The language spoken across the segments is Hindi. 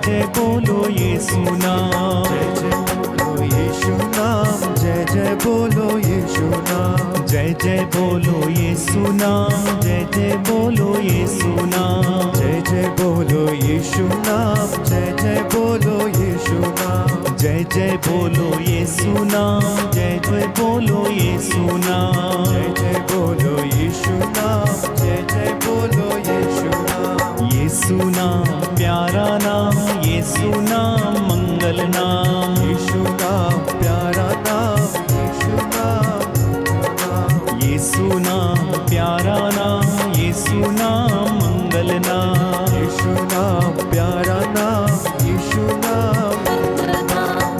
जय बोलो यीशु नाम, जय जय बोलो यीशु नाम, जय जय बोलो यीशु नाम, जय जय बोलो यीशु नाम, जय जय बोलो यीशु नाम, जय जय बोलो यीशु नाम, जय जय बोलो यीशु नाम, जय जय बोलो यीशु नाम, जय जय बोलो यीशु नाम, जय जय बोलो यीशु नाम, जय जय बोलो यीशु नाम, यीशु नाम प्यारा नाम, यीशु नाम मंगल नाम, यीशु नाम प्यारा नाम, यीशु नाम, यीशु नाम प्यारा नाम, यीशु नाम मंगल नाम, यीशु नाम प्यारा नाम, यीशु नाम,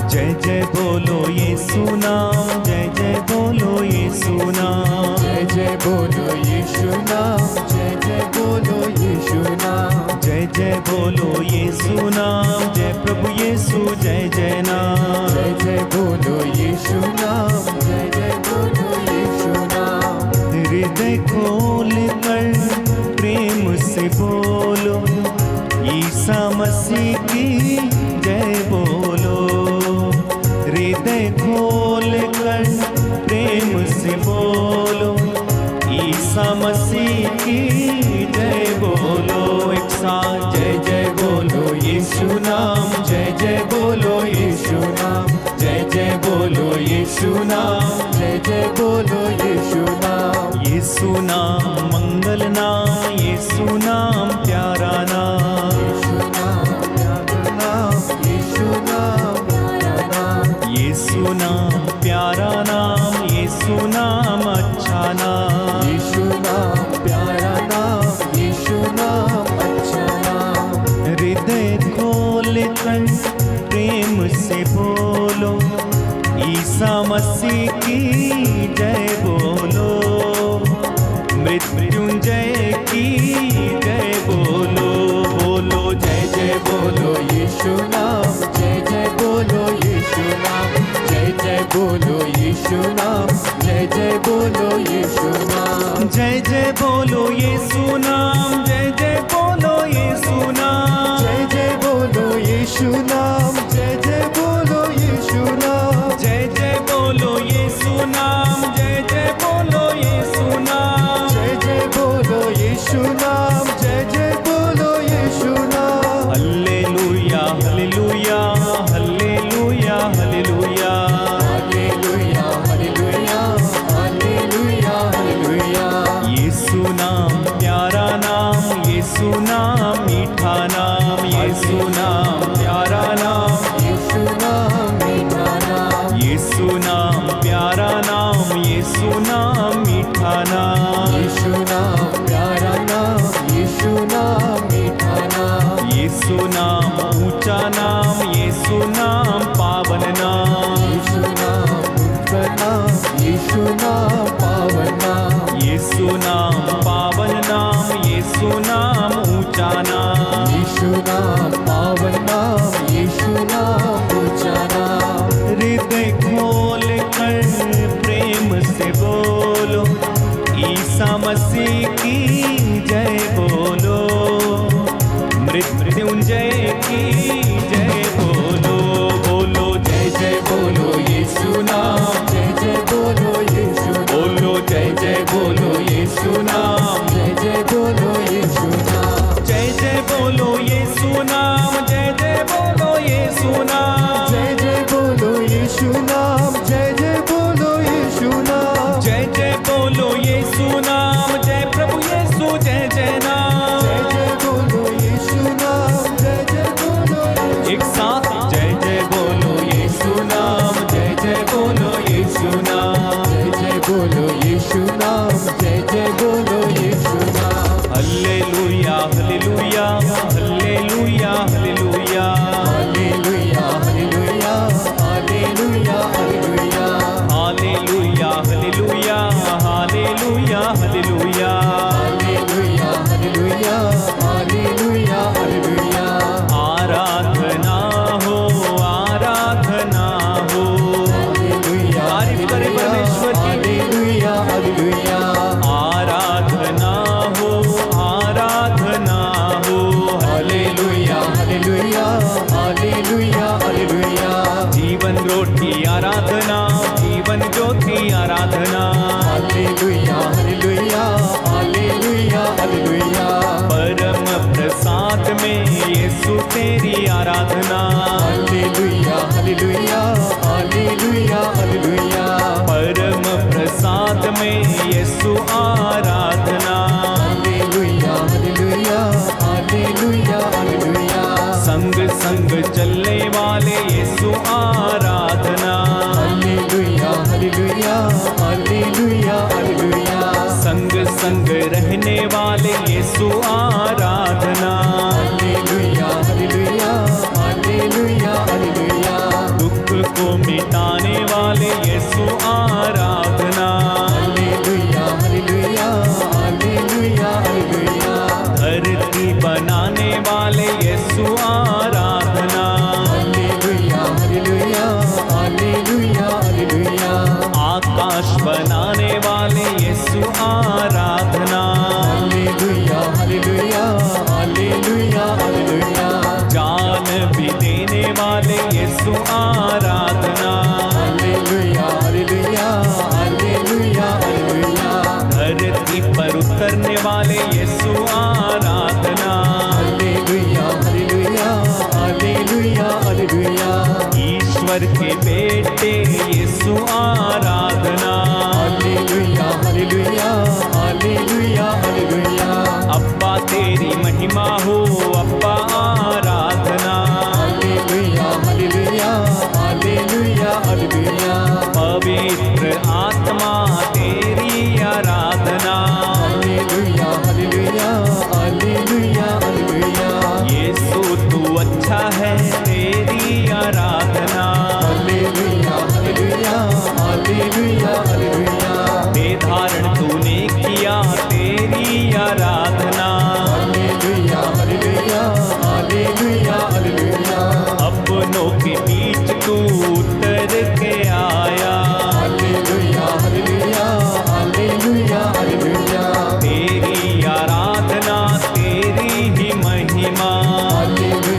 जय जय बोलो यीशु नाम, जय जय बोलो यीशु नाम, जय जय बोलो यीशु नाम, जय जय बोलो यीशु नाम, जय जय बोलो यीशु नाम, जय प्रभु यीशु जय जय नाम, जय जय बोलो यीशु नाम, जय जय बोलो यीशु नाम, हृदय खोल कर प्रेम से बोलो, ईसा मसीह की जय बोलो, हृदय खोल कर प्रेम से बोलो, ईसा मसीह की जय बोलो। एक साथ जय जय बोलो यीशु नाम, जय जय बोलो यीशु नाम, जय जय बोलो यीशु नाम, जय जय बोलो यीशु नाम, यीशु नाम मंगल नाम, यीशु नाम प्यारा नाम, यीशु नाम प्यारा नाम, यीशु नाम प्यारा नाम, यीशु नाम प्यारा नाम, यीशु नाम अच्छा नाम, यीशु नाम प्यारा नाम, यीशु नाम अच्छा नाम, हृदय खोल कर प्रेम से बोलो, ईसा मसीह की जय बोलो, मृत्युंजय की जय बोलो, बोलो जय जय बोलो यीशु नाम, जय जय बोलो यीशु नाम, जय जय बोलो यीशु नाम, जय जय बोलो यीशु नाम, जय जय बोलो यीशु नाम, जय जय बोलो यीशु नाम, जय जय बोलो यीशु नाम, जय जय बोलो यीशु नाम, जय जय बोलो यीशु नाम, जय जय बोलो यीशु नाम, जय जय बोलो यीशु नाम, जय जय बोलो यीशु नाम, hallelujah hallelujah hallelujah hallelujah, hallelujah hallelujah hallelujah hallelujah, Yeshu नाम प्यारा नाम, यीशु नाम मीठा नाम, यीशु नाम प्यारा नाम, यीशु नाम मीठा नाम, यीशु नाम प्यारा नाम, यीशु नाम मीठा नाम, यीशु नाम प्यारा नाम, यीशु नाम मीठा नाम, यीशु नाम ऊंचा नाम, यीशु नाम पावन नाम, यीशु नाम उनका नाम, यीशु नाम पावन नाम, यीशु नाम पावन नाम, यीशु नाम ऊंचा नाम, यीशु नाम पावन नाम, यीशु नाम ऊंचा नाम, हृदय खोल कर प्रेम से बोलो, ईसा मसीह की जय बोलो, मृत्युंजय की जय बोलो, बोलो जय जय बोलो यीशु नाम, जय जय बोलो यीशु नाम, बोलो जय जय बोलो यीशु नाम, जय जय बोलो यीशु नाम, जय जय बोलो यीशु नाम, जय जय बोलो यीशु नाम, जय जय बोलो यीशु नाम, जय जय बोलो यीशु नाम, जय जय बोलो यीशु नाम, जय प्रभु यीशु जय जय नाम, जय जय बोलो यीशु नाम, जय जय बोलो एक साथ जय जय बोलो यीशु नाम, जय जय बोलो यीशु नाम, जय जय बोलो यीशु नाम, जय जय बोलो यीशु नाम, hallelujah hallelujah hallelujah hallelujah, hallelujah hallelujah hallelujah hallelujah, hallelujah hallelujah hallelujah hallelujah, hallelujah hallelujah hallelujah hallelujah, आराधना हो आराधना हो, हालेलुया तारीफ करें परमेश्वर की। Hallelujah hallelujah, hallelujah hallelujah hallelujah hallelujah परम प्रसाद में यीशु तेरी आराधना, हालेलुया हालेलुया हालेलुया हालेलुया परम प्रसाद में यीशु आराधना, हालेलुया हालेलुया हालेलुया हालेलुया संग संग चलने वाले यीशु आराधना, हालेलुया हालेलुया हालेलुया हालेलुया संग संग रहने वाले यीशु आराधना, हालेलुया हालेलुया हालेलुया हालेलुया दुख को मिटाने वाले यीशु आराधना, हालेलुया हालेलुया हालेलुया हालेलुया धरती बनाने वाले यीशु आराधना, हालेलुया हालेलुया हालेलुया हालेलुया आकाश बनाने वाले यीशु आराधना, हालेलुया हालेलुया हालेलुया हालेलुया जान भी देने वाले यीशु आराधना, हालेलुया हालेलुया हालेलुया हालेलुया धरती पर उतरने वाले यीशु आराधना, हालेलुया हालेलुया हालेलुया हालेलुया ईश्वर के बेटे यीशु आराधना, हालेलुया हालेलुया हालेलुया हालेलुया अब्बा तेरी महिमा हो अब्बा आराधना, हालेलुया हालेलुया हालेलुया हालेलुया पवित्र आत्मा तेरी आराधना, हालेलुया हालेलुया हालेलुया हालेलुया यीशु तू अच्छा है तेरी आराधना, हालेलुया हालेलुया हालेलुया हालेलुया दे धारण तूने किया तेरी आराधना, हालेलुया हालेलुया हालेलुया हालेलुया अपनों के बीच तू उतर के आया, हालेलुया हालेलुया हालेलुया हालेलुया तेरी आराधना तेरी ही महिमा,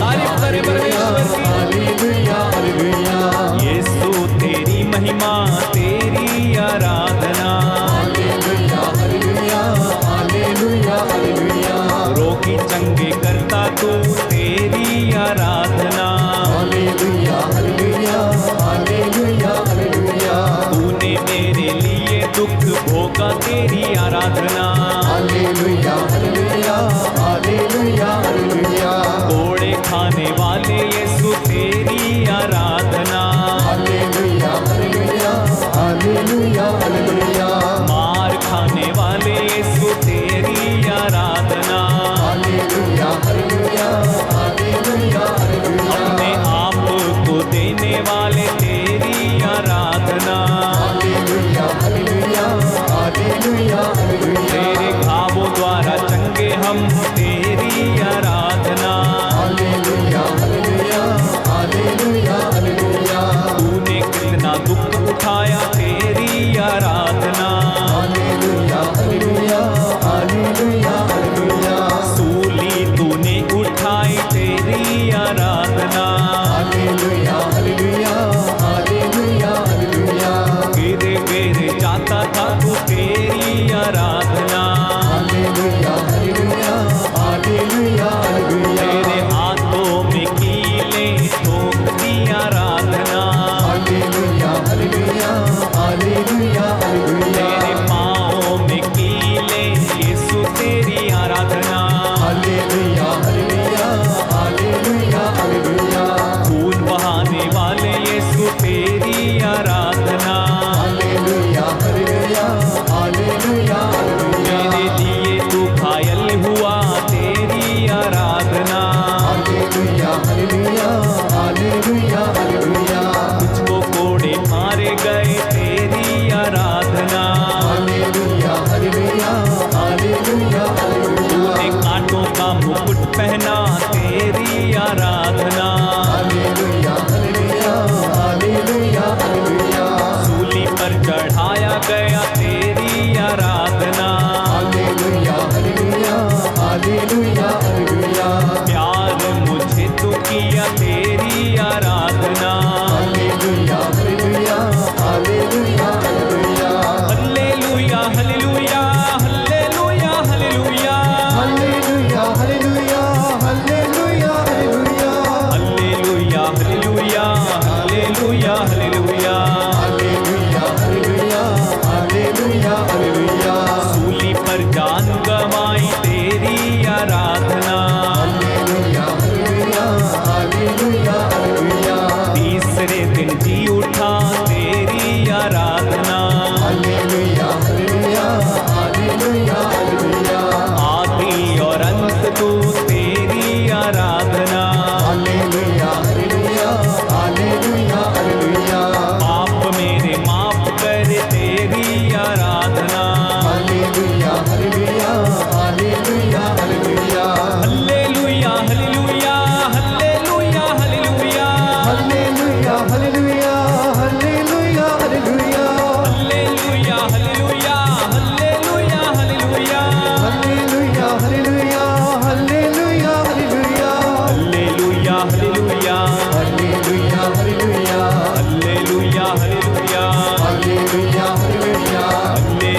तारीफ करे परमेश्वर की। हालेलुया हालेलुया यीशु तेरी महिमा तेरी आराधना, हालेलुया हालेलुया हालेलुया हालेलुया रोगी चंगे करता तू तेरी आराधना, हालेलुया हालेलुया हालेलुया हालेलुया तूने मेरे लिए दुख भोगा तेरी आराधना, हालेलुया हालेलुया हालेलुया हालेलुया कोड़े खाने वाले यीशु तेरी आराधना, हालेलुया हालेलुया हालेलुया हालेलुया मार खाने वाले यीशु तेरी आराधना, हालेलुया हालेलुया हालेलुया हालेलुया अपने आप को देने वाले तेरी आराधना, हालेलुया हालेलुया हालेलुया हालेलुया तेरे घावों द्वारा चंगे हम तेरी आराधना, हालेलुया हालेलुया हालेलुया हालेलुया तूने कितना दुख उठाया तेरी आराधना, हालेलुया हालेलुया हालेलुया हालेलुया सूली तूने उठाई तेरी आराधना, हालेलुया हालेलुया हालेलुया हालेलुया गिर गिर जाता था तू तेरी आराधना, हालेलुया हालेलुया हालेलुया हालेलुया तेरे हाथों में कीले ठोक दी आराधना, हालेलुया हालेलुया हालेलुया हालेलुया तेरे पाँवों में कीले यीशु तेरी आराधना, हालेलुया हालेलुया हालेलुया हालेलुया खून बहाने वाले यीशु तेरी आराधना, हालेलुया हालेलुया हालेलुया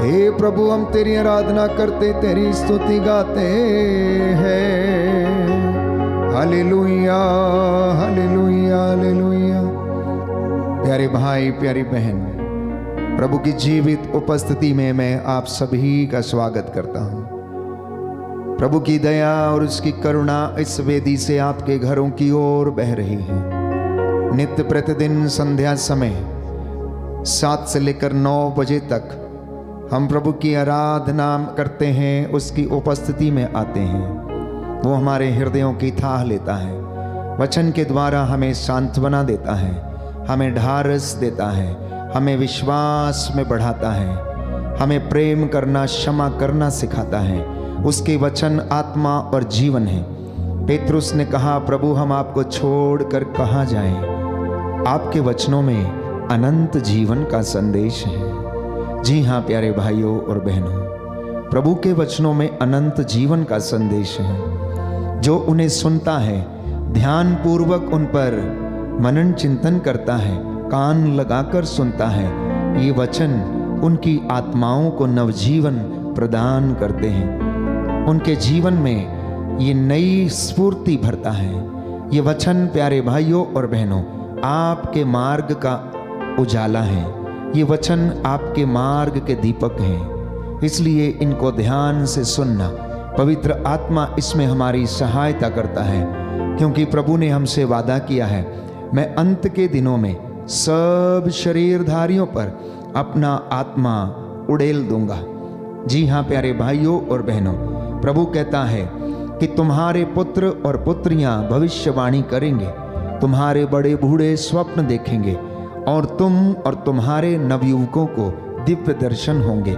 हे प्रभु हम तेरी आराधना करते, तेरी स्तुति गाते हैं। Hallelujah hallelujah hallelujah. प्यारे भाई प्यारी बहन, प्रभु की जीवित उपस्थिति में मैं आप सभी का स्वागत करता हूँ। प्रभु की दया और उसकी करुणा इस वेदी से आपके घरों की ओर बह रही है। नित्य प्रतिदिन संध्या समय 7 से लेकर 9 बजे तक हम प्रभु की आराधना करते हैं, उसकी उपस्थिति में आते हैं। वो हमारे हृदयों की थाह लेता है, वचन के द्वारा हमें सांत्वना देता है, हमें ढारस देता है, हमें विश्वास में बढ़ाता है, हमें प्रेम करना, क्षमा करना सिखाता है। उसके वचन आत्मा और जीवन है। पेतरुस ने कहा, प्रभु हम आपको छोड़कर कहाँ जाएं? आपके वचनों में अनंत जीवन का संदेश है। जी हाँ प्यारे भाइयों और बहनों, प्रभु के वचनों में अनंत जीवन का संदेश है। जो उन्हें सुनता है, ध्यान पूर्वक उन पर मनन चिंतन करता है, कान लगाकर सुनता है, ये वचन उनकी आत्माओं को नवजीवन प्रदान करते हैं। उनके जीवन में ये नई स्फूर्ति भरता है। ये वचन प्यारे भाइयों और बहनों आपके मार्ग का उजाला है। ये वचन आपके मार्ग के दीपक हैं। इसलिए इनको ध्यान से सुनना, पवित्र आत्मा इसमें हमारी सहायता करता है, क्योंकि प्रभु ने हमसे वादा किया है, मैं अंत के दिनों में सब शरीरधारियों पर अपना आत्मा उड़ेल दूंगा। जी हाँ प्यारे भाइयों और बहनों, प्रभु कहता है कि तुम्हारे पुत्र और पुत्रियां भविष्यवाणी करेंगे, तुम्हारे बड़े बूढ़े स्वप्न देखेंगे, और तुम और तुम्हारे नवयुवकों को दिव्य दर्शन होंगे।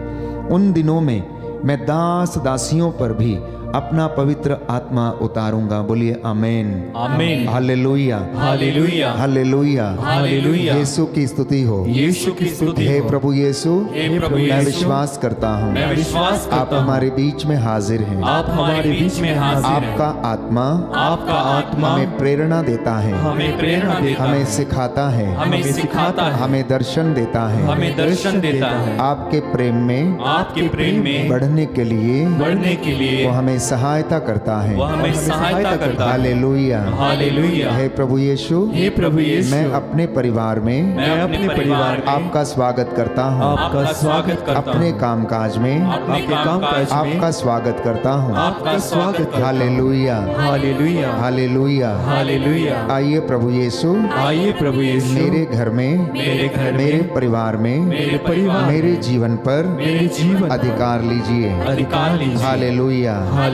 उन दिनों में मैं दास दासियों पर भी अपना पवित्र आत्मा उतारूंगा। बोलिए आमीन आमीन। Hallelujah hallelujah hallelujah hallelujah. Yeshu की स्तुति हो, यीशु की स्तुति हे हो। प्रभु यीशु, हे प्रभु मैं यीशु, विश्वास करता हूँ मैं विश्वास आप करता हूँ, हमारे बीच में हाजिर हैं। आप हमारे बीच में हाजिर हैं। आपका आत्मा हमें प्रेरणा देता है, हमें प्रेरणा देता हमें है, सिखाता है, हमें सिखाता है, हमें दर्शन देता है, हमें दर्शन देता है। आपके प्रेम में आपके प्रेम में बढ़ने के लिए बढ़ने के लिए वो हमें सहायता करता है। वो हमें सहायता करता है। Hallelujah hallelujah. हे प्रभु यीशु, हे प्रभु यीशु, मैं अपने परिवार में मैं अपने परिवार में आपका स्वागत करता हूँ, आपका स्वागत करता हूँ, अपने कामकाज में अपने कामकाज में आपका स्वागत करता हूँ। आपका स्वागत करता हूँ। Hallelujah hallelujah hallelujah hallelujah. आइए प्रभु यीशु, आइए प्रभु यीशु, मेरे घर में, मेरे घर मेरे में, परिवार में, मेरे परिवार, मेरे जीवन पर मेरे जीवन अधिकार लीजिए। अधिकार लीजिए। Hallelujah hallelujah.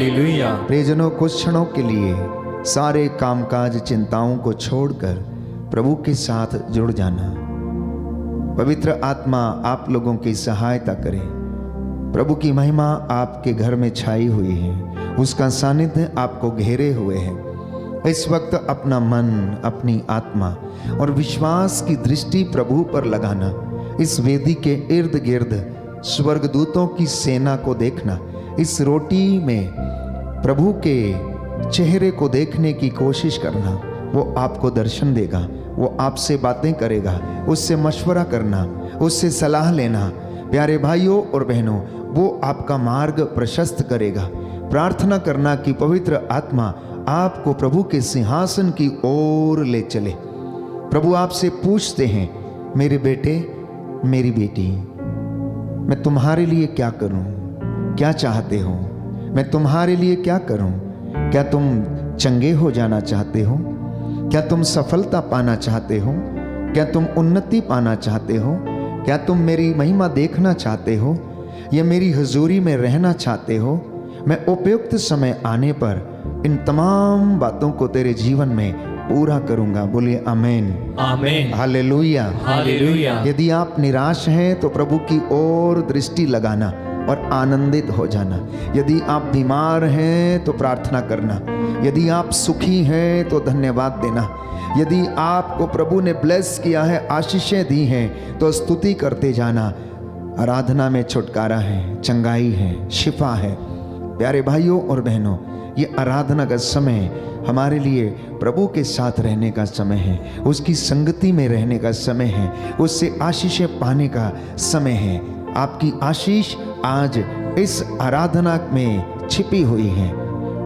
प्रियजनों, कुछ क्षणों के लिए सारे कामकाज चिंताओं को छोड़कर प्रभु के साथ जुड़ जाना। पवित्र आत्मा आप लोगों की सहायता करे। प्रभु की महिमा आपके घर में छाई हुई है, उसका सानिध्य आपको घेरे हुए है। इस वक्त अपना मन, अपनी आत्मा और विश्वास की दृष्टि प्रभु पर लगाना। इस वेदी के इर्द गिर्द स्वर्गदूतों की सेना को देखना। इस रोटी में प्रभु के चेहरे को देखने की कोशिश करना। वो आपको दर्शन देगा, वो आपसे बातें करेगा, उससे मशवरा करना, उससे सलाह लेना। प्यारे भाइयों और बहनों, वो आपका मार्ग प्रशस्त करेगा। प्रार्थना करना कि पवित्र आत्मा आपको प्रभु के सिंहासन की ओर ले चले। प्रभु आपसे पूछते हैं, मेरे बेटे, मेरी बेटी, मैं तुम्हारे लिए क्या करूं? क्या चाहते हो? मैं तुम्हारे लिए क्या करूं? क्या तुम चंगे हो जाना चाहते हो? क्या तुम सफलता पाना चाहते हो? क्या तुम उन्नति पाना चाहते हो? क्या तुम मेरी महिमा देखना चाहते हो या मेरी हुजूरी में रहना चाहते हो? मैं उपयुक्त समय आने पर इन तमाम बातों को तेरे जीवन में पूरा करूंगा। बोलिए आमीन आमीन। Hallelujah hallelujah. यदि आप निराश हैं तो प्रभु की ओर दृष्टि लगाना और आनंदित हो जाना। यदि आप बीमार हैं तो प्रार्थना करना। यदि आप सुखी हैं तो धन्यवाद देना। यदि आपको प्रभु ने ब्लेस किया है, आशीषें दी हैं, तो स्तुति करते जाना। आराधना में छुटकारा है, चंगाई है, शिफा है। प्यारे भाइयों और बहनों, ये आराधना का समय हमारे लिए प्रभु के साथ रहने का समय है, उसकी संगति में रहने का समय है, उससे आशीषें पाने का समय है। आपकी आशीष आज इस आराधना में छिपी हुई है,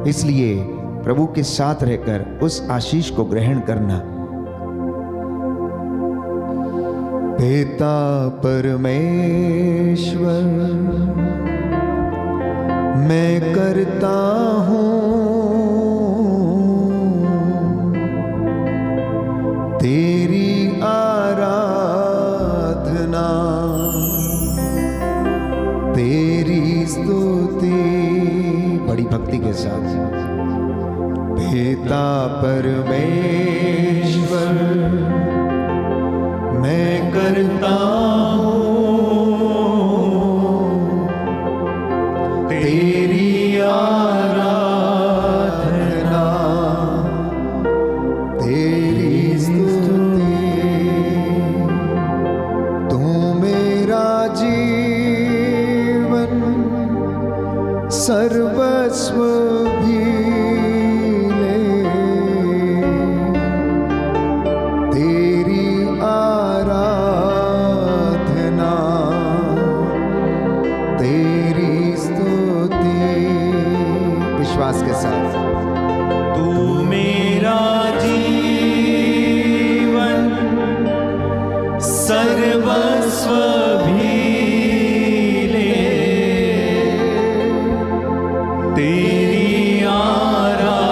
इसलिए प्रभु के साथ रहकर उस आशीष को ग्रहण करना। पिता परमेश्वर, मैं करता हूँ तेरी आराधना, तेरी स्तुति, बड़ी भक्ति के साथ। पिता परमेश्वर, मैं करता हूँ तेरी आराधना, तेरी स्तुति। तू मेरा जीवन सर्वस्व भी ले, तेरी आराधना, तेरी स्तुति। विश्वास के साथ। तू मेरा जीवन सर्वस्व भी ले, तेरी आराधना,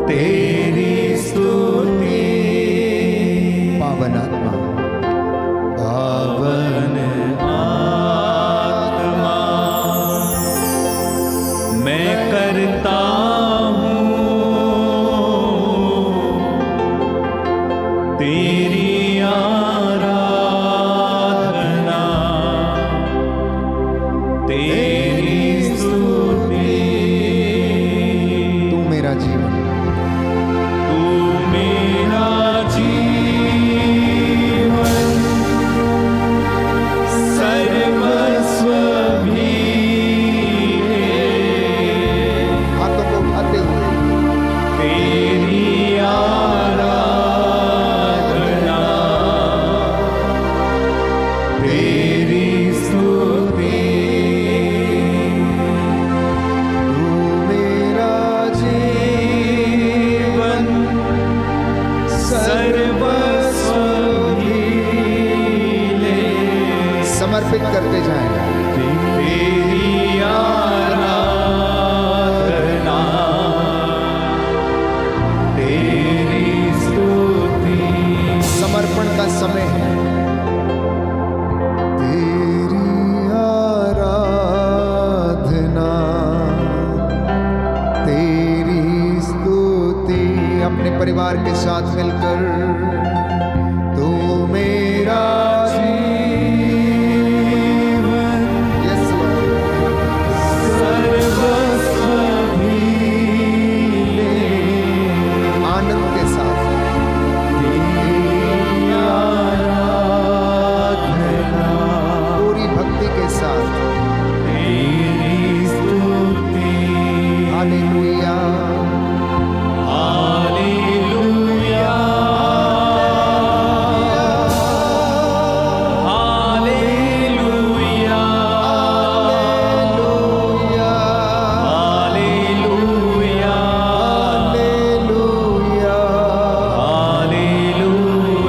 तेरी स्तुति। पावन आत्मा, पावन आत्मा, मैं करता हूँ तेरी आराधना, तेरी स्तुति। तू मेरा जीवन, तू मेरा जीवन सर्वस्व भी ले, हाथों को उठाते हुए तेरी आराधना, तेरी स्तुति। तू मेरा जीवन सर्वस्व भी ले, समर्पित करते जाएगा। तेरी आराधना, तेरी स्तुति। समर्पण का समय है। तेरी आराधना, तेरी स्तुति। अपने परिवार के साथ मिलकर तू मेरा जीवन, यस सर्वस्व भी ले, आनंद के साथ तेरी आराधना, पूरी भक्ति के साथ। तेरी स्तुति। Hallelujah, hallelujah, hallelujah, hallelujah, hallelujah, hallelujah,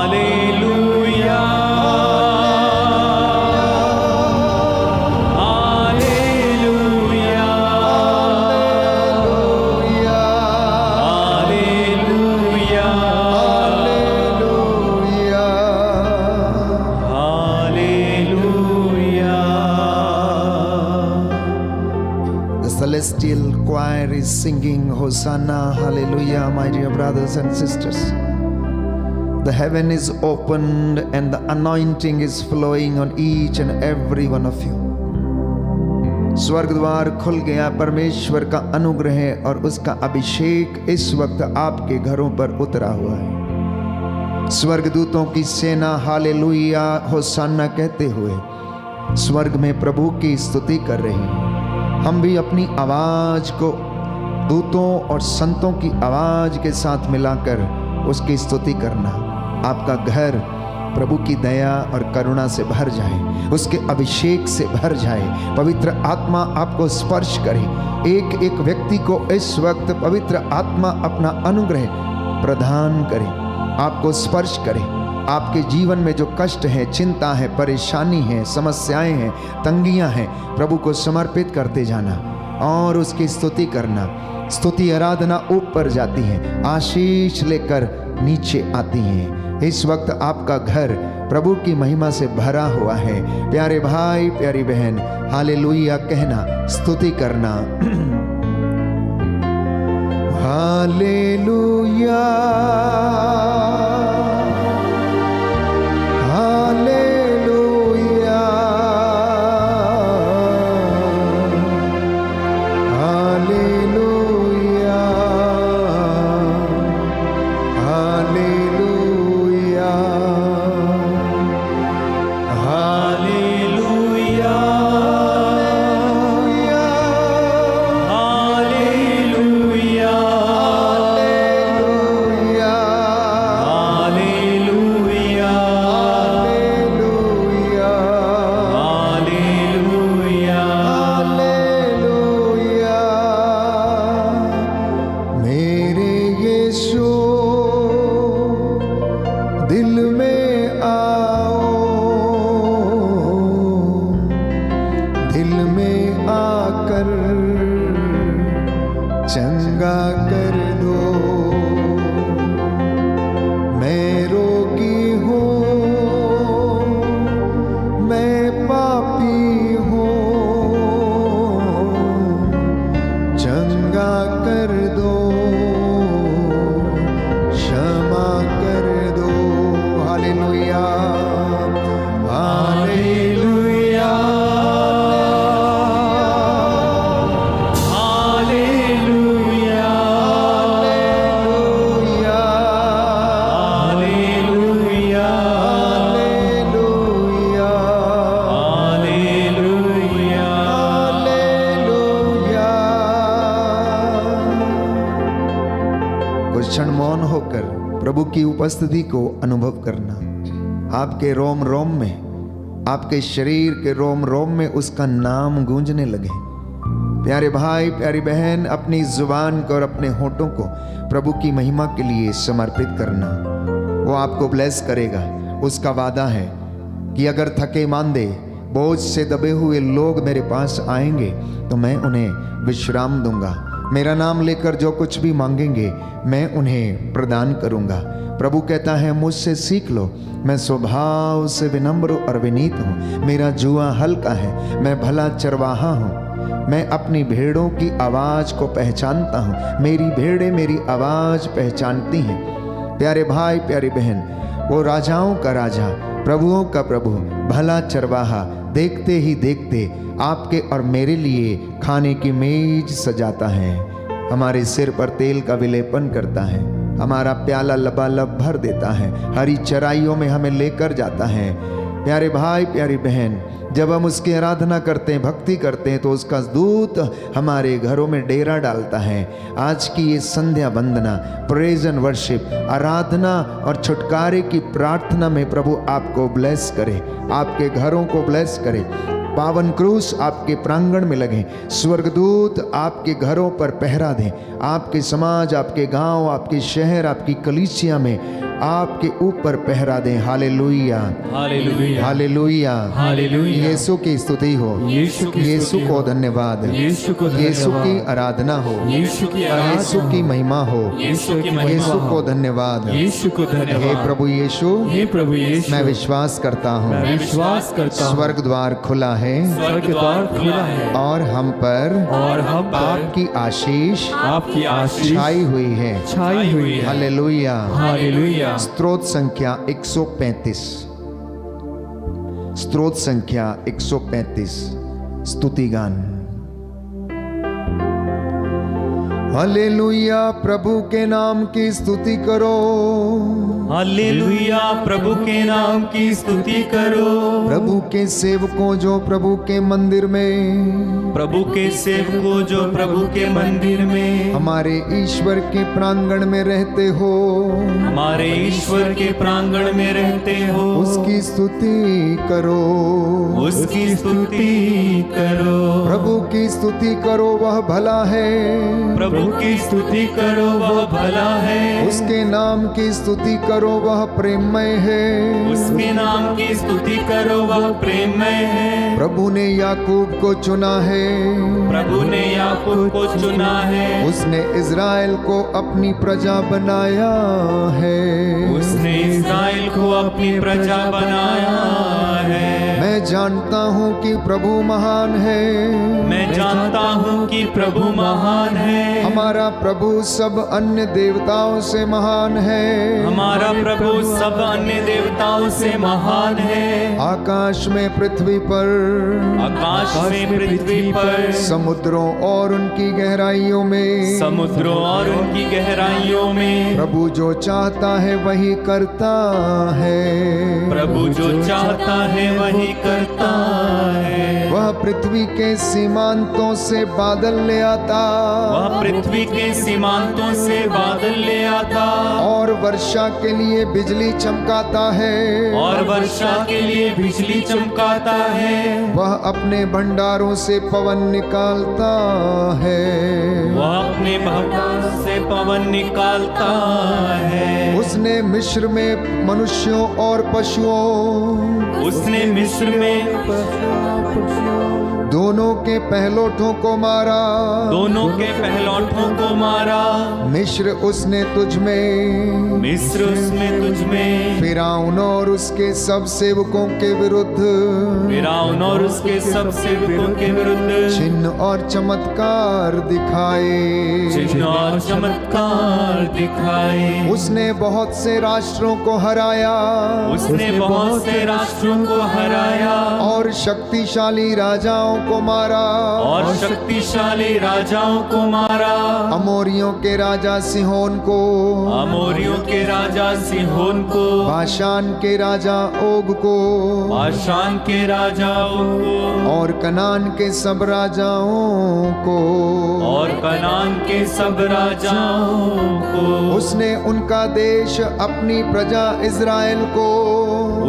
hallelujah, celestial choir is singing Hosanna, hallelujah, my dear brothers and sisters. The heaven is opened and the anointing is flowing on each and every one of you. स्वर्ग द्वार खुल गया, परमेश्वर का अनुग्रह और उसका अभिषेक इस वक्त आपके घरों पर उतरा हुआ है। स्वर्गदूतों की सेना हालेलुया होसाना कहते हुए स्वर्ग में प्रभु की स्तुति कर रही है। हम भी अपनी आवाज को दूतों और संतों की आवाज के साथ मिलाकर उसकी स्तुति करना। आपका घर प्रभु की दया और करुणा से भर जाए, उसके अभिषेक से भर जाए, पवित्र आत्मा आपको स्पर्श करे। एक एक व्यक्ति को इस वक्त पवित्र आत्मा अपना अनुग्रह प्रदान करे, आपको स्पर्श करे। आपके जीवन में जो कष्ट है, चिंता है, परेशानी है, समस्याएं हैं, तंगियां हैं, प्रभु को समर्पित करते जाना और उसकी स्तुति करना। स्तुति आराधना ऊपर जाती है, आशीष लेकर नीचे आती है। इस वक्त आपका घर प्रभु की महिमा से भरा हुआ है। प्यारे भाई, प्यारी बहन, हालेलुया कहना, स्तुति करना। Hallelujah, hallelujah, hallelujah, hallelujah, hallelujah, hallelujah, hallelujah, hallelujah, hallelujah. मेरे यीशु दिल में आओ, दिल में आकर चंगा कर दो। मैं रोगी हूँ, मैं पापी हूँ, चंगा कर दो, क्षमा कर दो। Hallelujah, hallelujah, hallelujah, hallelujah, hallelujah, hallelujah, hallelujah. Hallelujah. कुछ क्षण मौन होकर प्रभु की उपस्थिति को अनुभव करना। आपके रोम रोम में, आपके शरीर के रोम रोम में उसका नाम गूंजने लगे। प्यारे भाई, प्यारी बहन, अपनी जुबान को और अपने होठों को प्रभु की महिमा के लिए समर्पित करना। वो आपको ब्लेस करेगा। उसका वादा है कि अगर थके मांदे, बोझ से दबे हुए लोग मेरे पास आएंगे तो मैं उन्हें विश्राम दूंगा। मेरा नाम लेकर जो कुछ भी मांगेंगे मैं उन्हें प्रदान करूंगा। प्रभु कहता है, मुझसे सीख लो, मैं स्वभाव से विनम्र और विनीत हूँ। मेरा जुआ हल्का है, मैं भला चरवाहा हूँ। मैं अपनी भेड़ों की आवाज़ को पहचानता हूँ। मेरी भेड़ें मेरी आवाज़ पहचानती हैं। प्यारे भाई, प्यारी बहन, वो राजाओं का राजा, प्रभुओं का प्रभु, भला चरवाहा देखते ही देखते आपके और मेरे लिए खाने की मेज सजाता है, हमारे सिर पर तेल का विलेपन करता है, हमारा प्याला लबालब भर देता है, हरी चराइयों में हमें लेकर जाता है। प्यारे भाई, प्यारी बहन, जब हम उसकी आराधना करते हैं, भक्ति करते हैं, तो उसका दूत हमारे घरों में डेरा डालता है। आज की ये संध्या वंदना, प्रेज एंड वर्शिप, आराधना और छुटकारे की प्रार्थना में प्रभु आपको ब्लेस करे, आपके घरों को ब्लेस करे। पावन क्रूस आपके प्रांगण में लगे, स्वर्गदूत आपके घरों पर पहरा दें, आपके समाज, आपके गांव, आपके शहर, आपकी कलीसिया में आपके ऊपर पहरा दें। Hallelujah, hallelujah, hallelujah, hallelujah. Yeshu की स्तुति हो, यीशु को धन्यवाद, यीशु को धन्यवाद, यीशु की आराधना हो, यीशु की आराधना, यीशु की महिमा हो, यीशु की महिमा यीशु हो, को धन्यवाद, यीशु को हे धन्यवाद। प्रभु यीशु, हे प्रभु यीशु, मैं विश्वास करता हूँ मैं विश्वास करता हूँ, स्वर्ग द्वार खुला है स्वर्ग द्वार खुला है और हम पर आपकी आशीष आपकी आशीष छाई हुई है। छाई हुई है। Hallelujah, hallelujah. स्तोत्र संख्या 135, स्तोत्र संख्या 135, स्तुति गान। हालेलुया, प्रभु के नाम की स्तुति करो। हालेलुया, प्रभु के नाम की स्तुति करो। प्रभु के सेवकों जो प्रभु के मंदिर में, प्रभु के सेवकों जो प्रभु के मंदिर में, हमारे ईश्वर के प्रांगण में रहते हो, हमारे ईश्वर के प्रांगण में रहते हो, उसकी स्तुति करो, उसकी स्तुति करो। प्रभु की स्तुति करो, वह भला है। प्रभु की स्तुति करो, वह भला है। उसके नाम की स्तुति करो, वह प्रेममय है। उसके नाम की स्तुति करो, वह प्रेममय है। प्रभु ने याकूब को चुना है, प्रभु ने याकूब को चुना है। उसने इज़राइल को अपनी प्रजा बनाया है। उसने इस्राएल को अपनी प्रजा बनाया है। मैं जानता हूँ कि प्रभु महान है, मैं जानता हूँ कि प्रभु महान है। हमारा प्रभु सब अन्य देवताओं से महान है। हमारा प्रभु सब अन्य देवताओं से महान है। आकाश में, पृथ्वी पर, आकाश में, पृथ्वी पर, समुद्रों और उनकी गहराइयों में, समुद्रों और उनकी गहराइयों में, प्रभु जो चाहता है वही करता है। प्रभु जो चाहता है वही करता है। वह पृथ्वी के सीमांतों से बादल ले आता, वह पृथ्वी के सीमांतों से बादल ले आता, और वर्षा के लिए बिजली चमकाता है, और वर्षा के लिए बिजली चमकाता है। वह अपने भंडारों से पवन निकालता है। वह अपने भंडार से पवन निकालता है। उसने मिस्र में मनुष्यों और पशुओं, उसने मिस्र में दोनों के पहलोठों को मारा, दोनों के पहलौठों को मारा। मिस्र उसने तुझ में, मिस्र उसमें तुझ में, फिरौन और उसके सब सेवकों के विरुद्ध, फिरौन और उसके सब सेवकों के विरुद्ध चिन्ह और चमत्कार दिखाए। चिन्ह और चमत्कार दिखाए। उसने बहुत से राष्ट्रों को हराया, उसने बहुत से राष्ट्रों को हराया, और शक्तिशाली राजाओं को मारा, और शक्तिशाली राजाओं को मारा। अमोरियों के राजा सिहोन को, अमोरियों के राजा सिहोन को, बाशान के राजा ओग को, बाशान के राजाओं को, और कनान के सब राजाओं को, और कनान के सब राजाओं को। उसने उनका देश अपनी प्रजा इज़राइल को,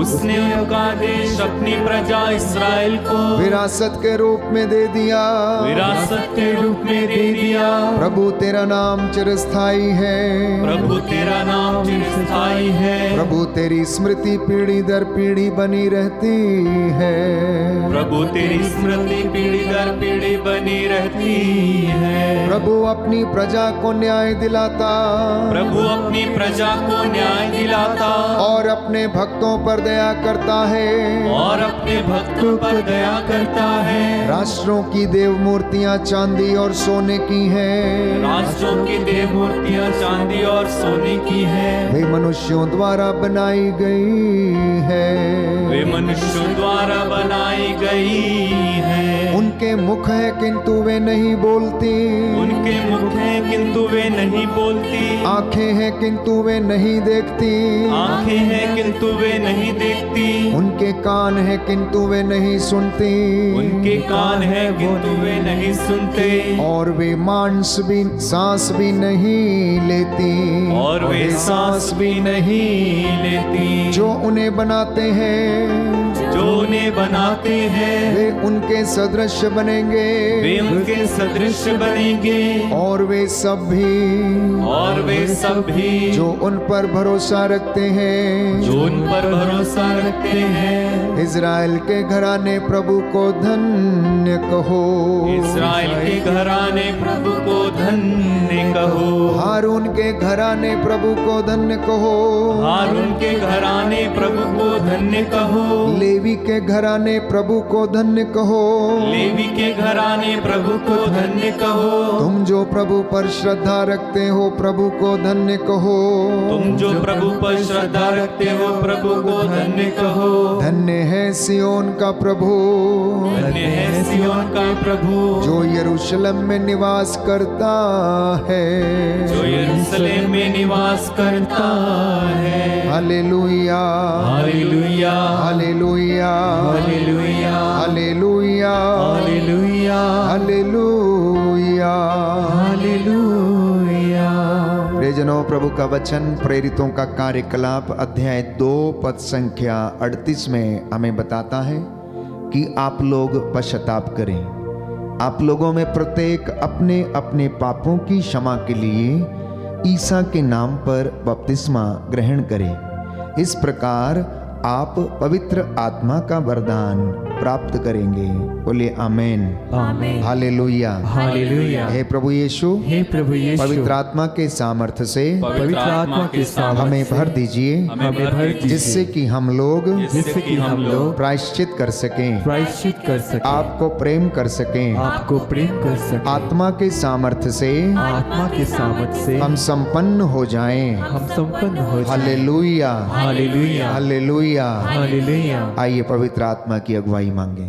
उसने उनका देश अपनी प्रजा इस्राएल को विरासत के रूप में दे दिया। विरासत के रूप में दे दिया। प्रभु तेरा नाम चिरस्थाई है, प्रभु तेरा नाम चिरस्थाई है। प्रभु तेरी स्मृति पीढ़ी दर पीढ़ी बनी रहती है। प्रभु तेरी स्मृति पीढ़ी दर पीढ़ी बनी रहती है। प्रभु अपनी प्रजा को न्याय दिलाता, प्रभु अपनी प्रजा को न्याय दिलाता, और अपने भक्तों पर दया करता है, और अपने भक्तों पर दया करता है। राष्ट्रों की देव मूर्तियां चांदी और सोने की हैं, राष्ट्रों की देव मूर्तियां चांदी और सोने की है। वे मनुष्यों द्वारा बनाई गई है, वे मनुष्यों द्वारा बनाई गई है। उनके मुख है किंतु वे नहीं बोलती, उनके मुख हैं किंतु वे नहीं बोलती, आंखें हैं किंतु वे नहीं देखती, आंखें हैं किंतु वे नहीं देखती, उनके कान हैं किंतु वे नहीं सुनती, उनके कान हैं किंतु वे नहीं सुनते, और वे सांस भी नहीं लेती, और वे सांस भी नहीं लेती। जो उन्हें बनाते हैं, जो उन्हें बनाते हैं, वे उनके सदृश बनेंगे, वे उनके सदृश बनेंगे, और वे सब भी, और वे सब भी जो उन पर भरोसा रखते हैं, जो उन पर भरोसा रखते हैं। इज़राइल के घराने प्रभु को धन्य कहो, इस्राएल के घराने प्रभु को धन्य कहो। हारून के घराने प्रभु को धन्य कहो, हारून के घराने प्रभु को धन्य कहो। लेवी लेवी के घराने प्रभु को धन्य कहो। लेवी के घराने प्रभु को धन्य कहो। तुम जो प्रभु पर श्रद्धा रखते हो प्रभु को धन्य कहो। तुम जो प्रभु पर श्रद्धा रखते हो प्रभु को धन्य कहो। धन्य है सियोन का प्रभु, धन्य है सिय्योन का प्रभु, जो यरूशलेम में निवास करता है, जो यरूशलेम में निवास करता है। Hallelujah hallelujah hallelujah hallelujah hallelujah hallelujah hallelujah hallelujah. प्रियजनों, प्रभु का वचन प्रेरितों का कार्यकलाप अध्याय 2 पद संख्या 38 में हमें बताता है कि आप लोग पश्चाताप करें। आप लोगों में प्रत्येक अपने अपने पापों की क्षमा के लिए ईसा के नाम पर बपतिस्मा ग्रहण करें। इस प्रकार आप पवित्र आत्मा का वरदान प्राप्त करेंगे। बोले आमेन आमेन हालेलुया हालेलुया। हे प्रभु यीशु, हे प्रभु यीशु, पवित्र आत्मा के सामर्थ्य से पवित्र आत्मा के सामर्थ्य हमें से भर दीजिए, हमें भर दीजिए, जिससे कि हम लोग जिससे कि हम लोग प्रायश्चित कर सकें, प्रायश्चित कर सकें, आपको प्रेम कर सकें। आपको प्रेम कर सकें। आत्मा के सामर्थ्य से आत्मा के सामर्थ्य से हम संपन्न हो जाएं। हम संपन्न हो जाएं। Hallelujah hallelujah hallelujah. हालेलुया। आइए पवित्र आत्मा की अगुवाई मांगे।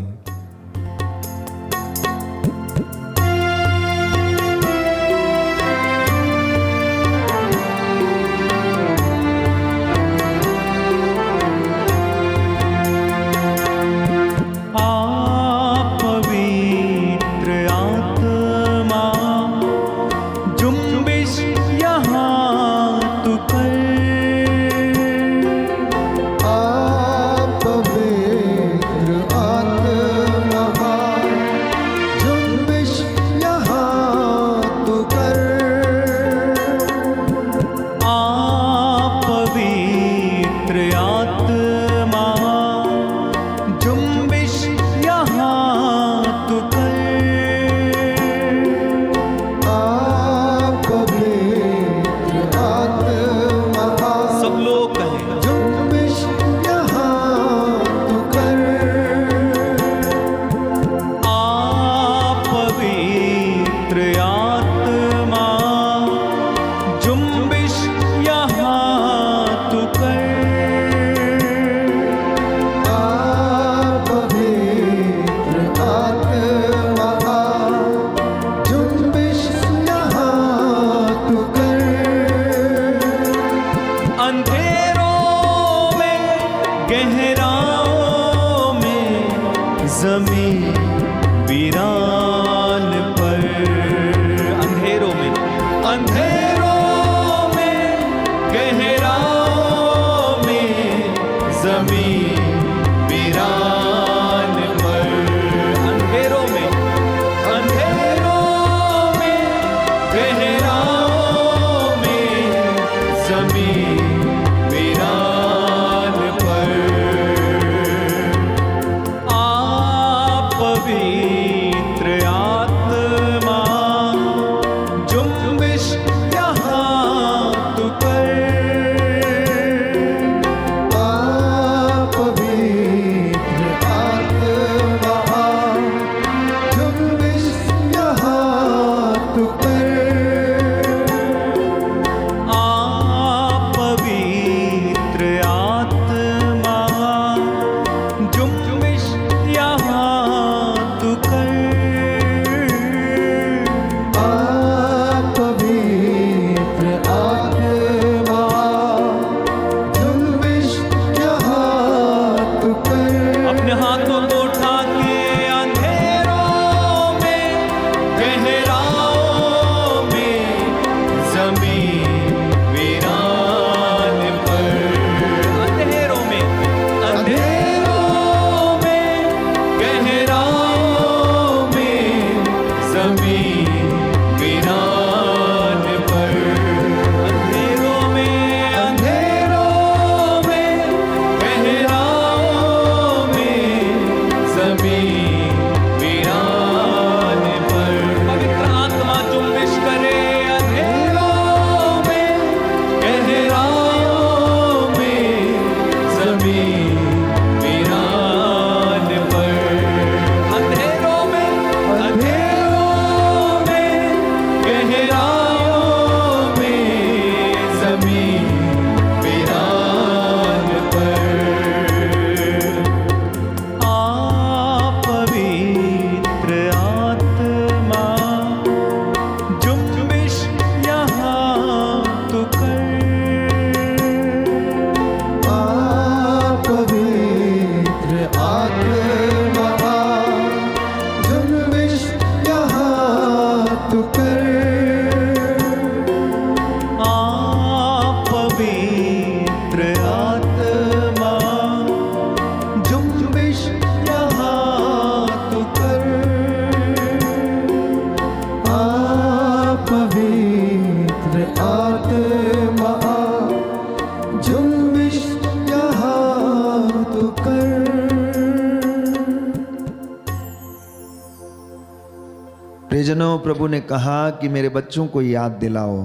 प्रियजनों, प्रभु ने कहा कि मेरे बच्चों को याद दिलाओ,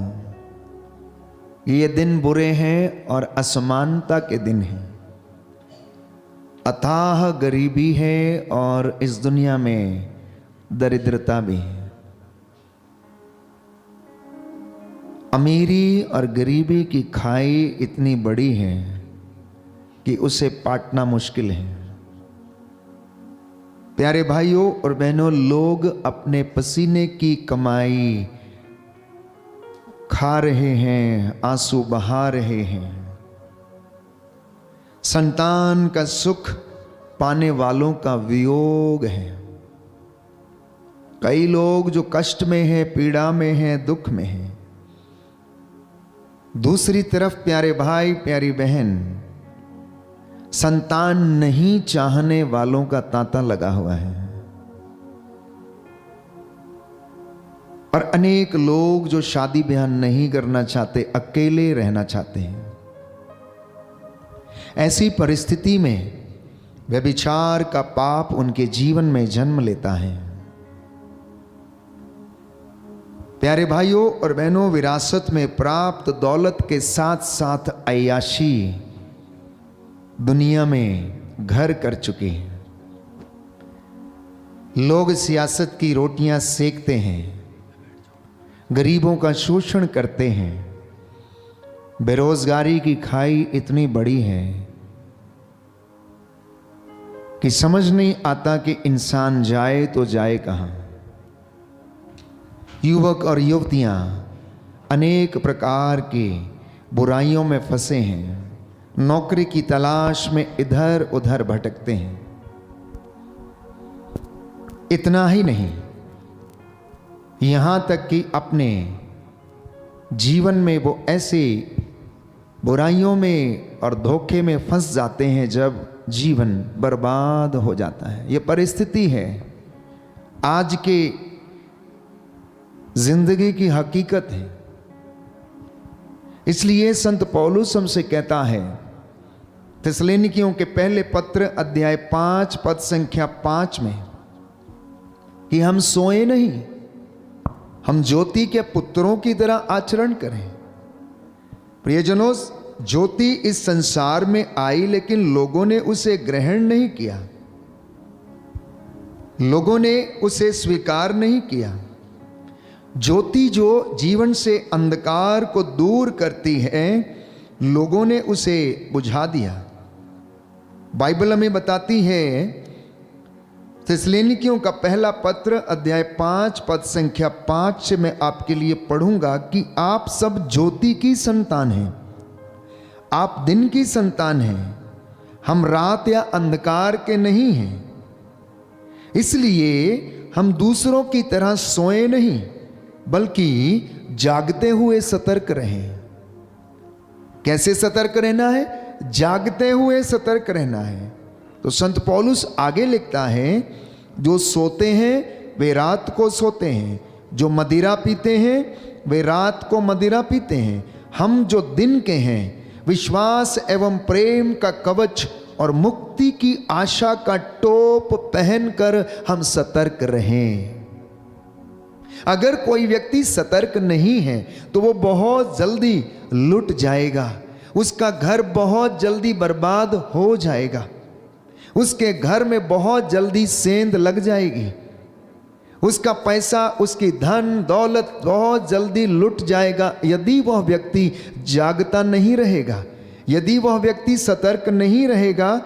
ये दिन बुरे हैं और असमानता के दिन हैं, अथाह गरीबी है और इस दुनिया में दरिद्रता भी है। अमीरी और गरीबी की खाई इतनी बड़ी है कि उसे पाटना मुश्किल है। प्यारे भाइयों और बहनों, लोग अपने पसीने की कमाई खा रहे हैं, आंसू बहा रहे हैं। संतान का सुख पाने वालों का वियोग है। कई लोग जो कष्ट में हैं, पीड़ा में हैं, दुख में हैं। दूसरी तरफ प्यारे भाई, प्यारी बहन, संतान नहीं चाहने वालों का तांता लगा हुआ है। और अनेक लोग जो शादी ब्याह नहीं करना चाहते, अकेले रहना चाहते हैं। ऐसी परिस्थिति में व्यभिचार का पाप उनके जीवन में जन्म लेता है। प्यारे भाइयों और बहनों, विरासत में प्राप्त दौलत के साथ साथ अय्याशी दुनिया में घर कर चुके हैं। लोग सियासत की रोटियां सेकते हैं, गरीबों का शोषण करते हैं। बेरोजगारी की खाई इतनी बड़ी है कि समझ नहीं आता कि इंसान जाए तो जाए कहां। युवक और युवतियां अनेक प्रकार की बुराइयों में फंसे हैं, नौकरी की तलाश में इधर उधर भटकते हैं। इतना ही नहीं, यहां तक कि अपने जीवन में वो ऐसे बुराइयों में और धोखे में फंस जाते हैं जब जीवन बर्बाद हो जाता है। ये परिस्थिति है, आज के जिंदगी की हकीकत है। इसलिए संत पौलुस हमसे कहता है थिस्सलुनीकियों के पहले पत्र अध्याय 5 पद संख्या 5 में कि हम सोए नहीं, हम ज्योति के पुत्रों की तरह आचरण करें। प्रियजनों, ज्योति इस संसार में आई, लेकिन लोगों ने उसे ग्रहण नहीं किया, लोगों ने उसे स्वीकार नहीं किया। ज्योति जो जीवन से अंधकार को दूर करती है, लोगों ने उसे बुझा दिया। बाइबल हमें बताती है, थिस्सलुनीकियों का पहला पत्र अध्याय 5 पद संख्या 5 से मैं आपके लिए पढ़ूंगा कि आप सब ज्योति की संतान हैं, आप दिन की संतान हैं, हम रात या अंधकार के नहीं हैं। इसलिए हम दूसरों की तरह सोए नहीं, बल्कि जागते हुए सतर्क रहें। कैसे सतर्क रहना है? जागते हुए सतर्क रहना है। तो संत पौलुस आगे लिखता है, जो सोते हैं वे रात को सोते हैं, जो मदिरा पीते हैं वे रात को मदिरा पीते हैं। हम जो दिन के हैं, विश्वास एवं प्रेम का कवच और मुक्ति की आशा का टोप पहनकर हम सतर्क रहें। अगर कोई व्यक्ति सतर्क नहीं है तो वो बहुत जल्दी लुट जाएगा, उसका घर बहुत जल्दी बर्बाद हो जाएगा, उसके घर में बहुत जल्दी सेंध लग जाएगी, उसका पैसा, उसकी धन दौलत बहुत जल्दी लुट जाएगा यदि वह व्यक्ति जागता नहीं रहेगा, यदि वह व्यक्ति सतर्क नहीं रहेगा,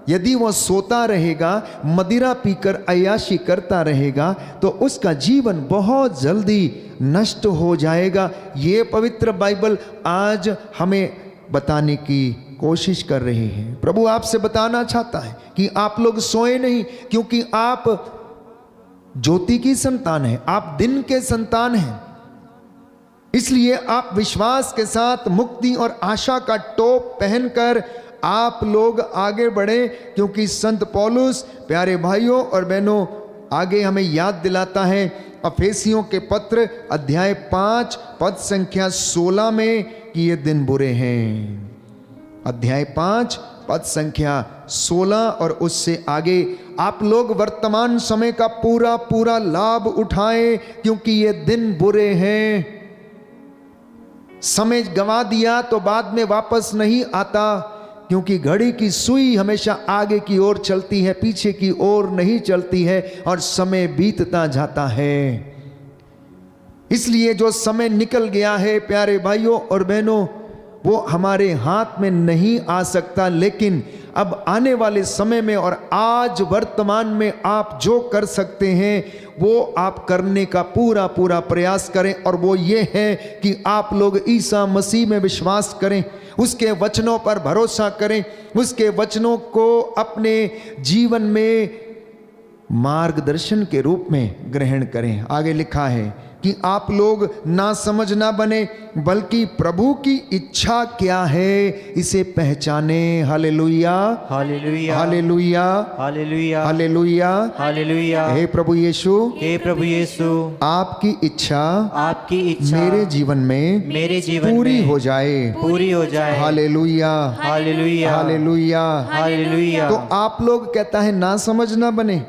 यदि वह सोता रहेगा, मदिरा पीकर अय्याशी करता रहेगा, तो उसका जीवन बहुत जल्दी नष्ट हो जाएगा। ये पवित्र बाइबल आज हमें बताने की कोशिश कर रही है। प्रभु आपसे बताना चाहता है कि आप लोग सोए नहीं, क्योंकि आप ज्योति की संतान हैं, आप दिन के संतान हैं। इसलिए आप विश्वास के साथ मुक्ति और आशा का टोप पहनकर आप लोग आगे बढ़े, क्योंकि संत पौलुस प्यारे भाइयों और बहनों आगे हमें याद दिलाता है अफेसियों के पत्र अध्याय 5 पद संख्या 16 में कि ये दिन बुरे हैं। अध्याय 5 पद संख्या 16 और उससे आगे आप लोग वर्तमान समय का पूरा पूरा लाभ उठाएं, क्योंकि ये दिन बुरे हैं। समय गंवा दिया तो बाद में वापस नहीं आता, क्योंकि घड़ी की सुई हमेशा आगे की ओर चलती है, पीछे की ओर नहीं चलती है, और समय बीतता जाता है। इसलिए जो समय निकल गया है प्यारे भाइयों और बहनों, वो हमारे हाथ में नहीं आ सकता, लेकिन अब आने वाले समय में और आज वर्तमान में आप जो कर सकते हैं वो आप करने का पूरा पूरा प्रयास करें, और वो ये है कि आप लोग ईसा मसीह में विश्वास करें, उसके वचनों पर भरोसा करें, उसके वचनों को अपने जीवन में मार्गदर्शन के रूप में ग्रहण करें। आगे लिखा है कि आप लोग ना समझ ना बने, बल्कि प्रभु की इच्छा क्या है इसे पहचाने। Hallelujah, hallelujah, hallelujah, hallelujah, hallelujah, hallelujah. हे प्रभु यीशु, हे प्रभु यीशु, आपकी इच्छा मेरे जीवन में पूरी हो जाए, पूरी हो जाए। Hallelujah, hallelujah, hallelujah, hallelujah. तो आप लोग कहता है ना समझ ना बने,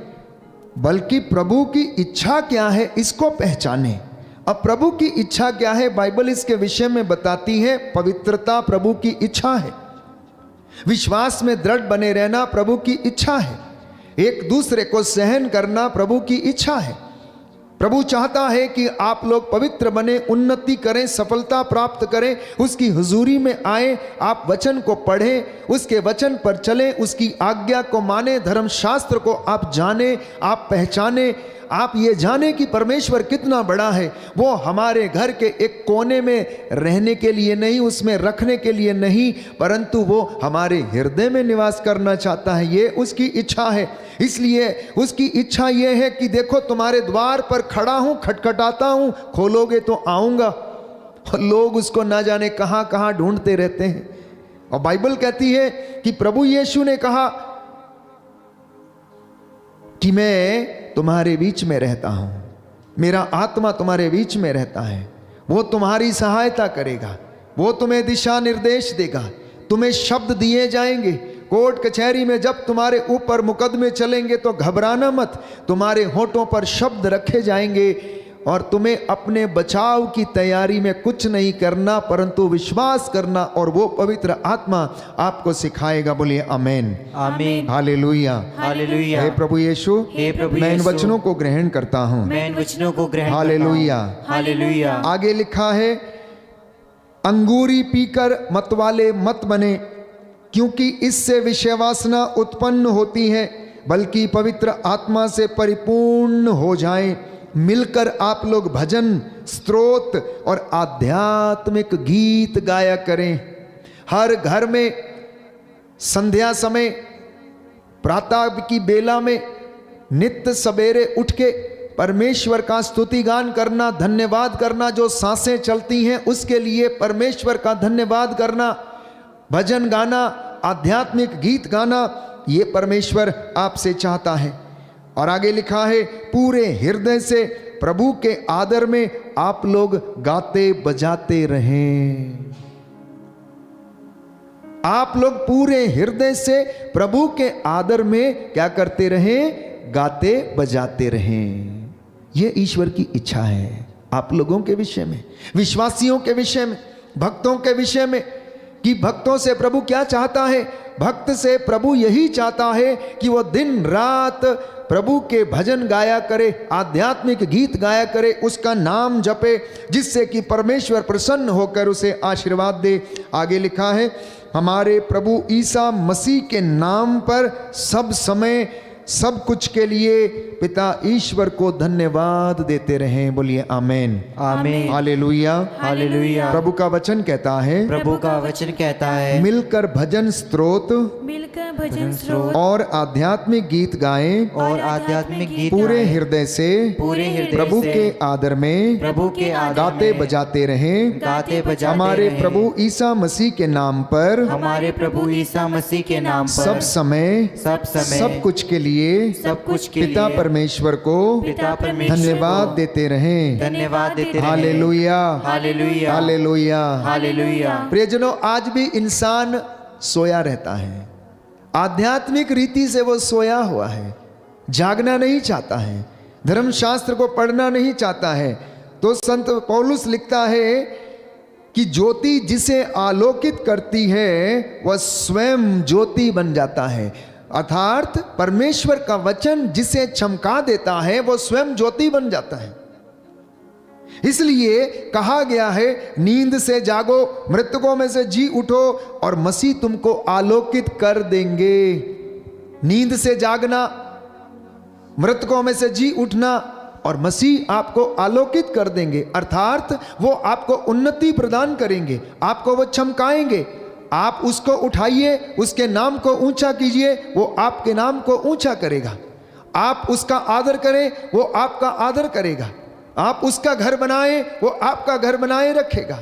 बल्कि प्रभु की इच्छा क्या है इसको पहचाने। अब प्रभु की इच्छा क्या है, बाइबल इसके विषय में बताती है, पवित्रता प्रभु की इच्छा है, विश्वास में दृढ़ बने रहना प्रभु की इच्छा है, एक दूसरे को सहन करना प्रभु की इच्छा है। प्रभु चाहता है कि आप लोग पवित्र बने, उन्नति करें, सफलता प्राप्त करें, उसकी हुजूरी में आए, आप वचन को पढ़ें, उसके वचन पर चलें, उसकी आज्ञा को माने, धर्मशास्त्र को आप जाने, आप पहचाने, आप ये जाने कि परमेश्वर कितना बड़ा है। वो हमारे घर के एक कोने में रहने के लिए नहीं, उसमें रखने के लिए नहीं, परंतु वो हमारे हृदय में निवास करना चाहता है, ये उसकी इच्छा है। इसलिए उसकी इच्छा ये है कि देखो तुम्हारे द्वार पर खड़ा हूं, खटखटाता हूं, खोलोगे तो आऊंगा। और लोग उसको ना जाने कहां कहां ढूंढते रहते हैं। और बाइबल कहती है कि प्रभु यीशु ने कहा कि मैं तुम्हारे बीच में रहता हूं, मेरा आत्मा तुम्हारे बीच में रहता है, वो तुम्हारी सहायता करेगा, वो तुम्हें दिशा निर्देश देगा, तुम्हें शब्द दिए जाएंगे। कोर्ट कचहरी में जब तुम्हारे ऊपर मुकदमे चलेंगे तो घबराना मत, तुम्हारे होठों पर शब्द रखे जाएंगे, और तुम्हें अपने बचाव की तैयारी में कुछ नहीं करना, परंतु विश्वास करना, और वो पवित्र आत्मा आपको सिखाएगा। बोलिए आमेन, आमीन, हालेलुया, हालेलुया। हे प्रभु यीशु, हे प्रभु मैं इन यीशु, वचनों को ग्रहण करता हूँ। मैं इन वचनों को ग्रहण हालेलुया, करता हूं। हालेलुया। आगे लिखा है, अंगूरी पीकर मतवाले मत बने, क्योंकि इससे विषय वासना उत्पन्न होती है, बल्कि पवित्र आत्मा से परिपूर्ण हो जाएं। मिलकर आप लोग भजन, स्तोत्र और आध्यात्मिक गीत गाया करें। हर घर में संध्या समय, प्रातः की बेला में नित्य सवेरे उठ के परमेश्वर का स्तुति गान करना, धन्यवाद करना, जो सांसें चलती हैं उसके लिए परमेश्वर का धन्यवाद करना, भजन गाना, आध्यात्मिक गीत गाना, ये परमेश्वर आपसे चाहता है। और आगे लिखा है, पूरे हृदय से प्रभु के आदर में आप लोग गाते बजाते रहें। आप लोग पूरे हृदय से प्रभु के आदर में क्या करते रहें? गाते बजाते रहें। यह ईश्वर की इच्छा है आप लोगों के विषय में, विश्वासियों के विषय में, भक्तों के विषय में, कि भक्तों से प्रभु क्या चाहता है? भक्त से प्रभु यही चाहता है कि वो दिन रात प्रभु के भजन गाया करे, आध्यात्मिक गीत गाया करे, उसका नाम जपे, जिससे कि परमेश्वर प्रसन्न होकर उसे आशीर्वाद दे। आगे लिखा है, हमारे प्रभु ईसा मसीह के नाम पर सब समय सब कुछ के लिए पिता ईश्वर को धन्यवाद देते रहें। बोलिए आमेन, आमीन, हालेलुया, हालेलुया। प्रभु का वचन कहता है, प्रभु का वचन कहता है, मिलकर भजन स्तोत्र मिलकर भजन स्रोत और आध्यात्मिक गीत गाएं, और आध्यात्मिक गीत पूरे गाएं, हृदय से पूरे हृदय प्रभु से के आदर में प्रभु के आदर गाते में बजाते रहें। गाते बजाते हमारे रहें। प्रभु ईसा मसीह के नाम पर हमारे प्रभु ईसा मसीह के नाम पर सब समय सब कुछ के लिए सब कुछ के पिता लिए परमेश्वर को पिता परमेश्वर धन्यवाद को देते रहें। धन्यवाद देते रहें। Hallelujah, hallelujah, hallelujah. हालेलुया। प्रियजनों, आज भी इंसान सोया रहता है, आध्यात्मिक रीति से वो सोया हुआ है, जागना नहीं चाहता है, धर्मशास्त्र को पढ़ना नहीं चाहता है। तो संत पौलुस लिखता है कि ज्योति जिसे आलोकित करती है वह स्वयं ज्योति बन जाता है। अर्थात परमेश्वर का वचन जिसे चमका देता है वो स्वयं ज्योति बन जाता है। इसलिए कहा गया है, नींद से जागो, मृतकों में से जी उठो और मसीह तुमको आलोकित कर देंगे। नींद से जागना, मृतकों में से जी उठना और मसीह आपको आलोकित कर देंगे। अर्थात वो आपको उन्नति प्रदान करेंगे, आपको वो चमकाएंगे। आप उसको उठाइए, उसके नाम को ऊंचा कीजिए, वो आपके नाम को ऊंचा करेगा। आप उसका आदर करें, वो आपका आदर करेगा। आप उसका घर बनाएं, वो आपका घर बनाए रखेगा।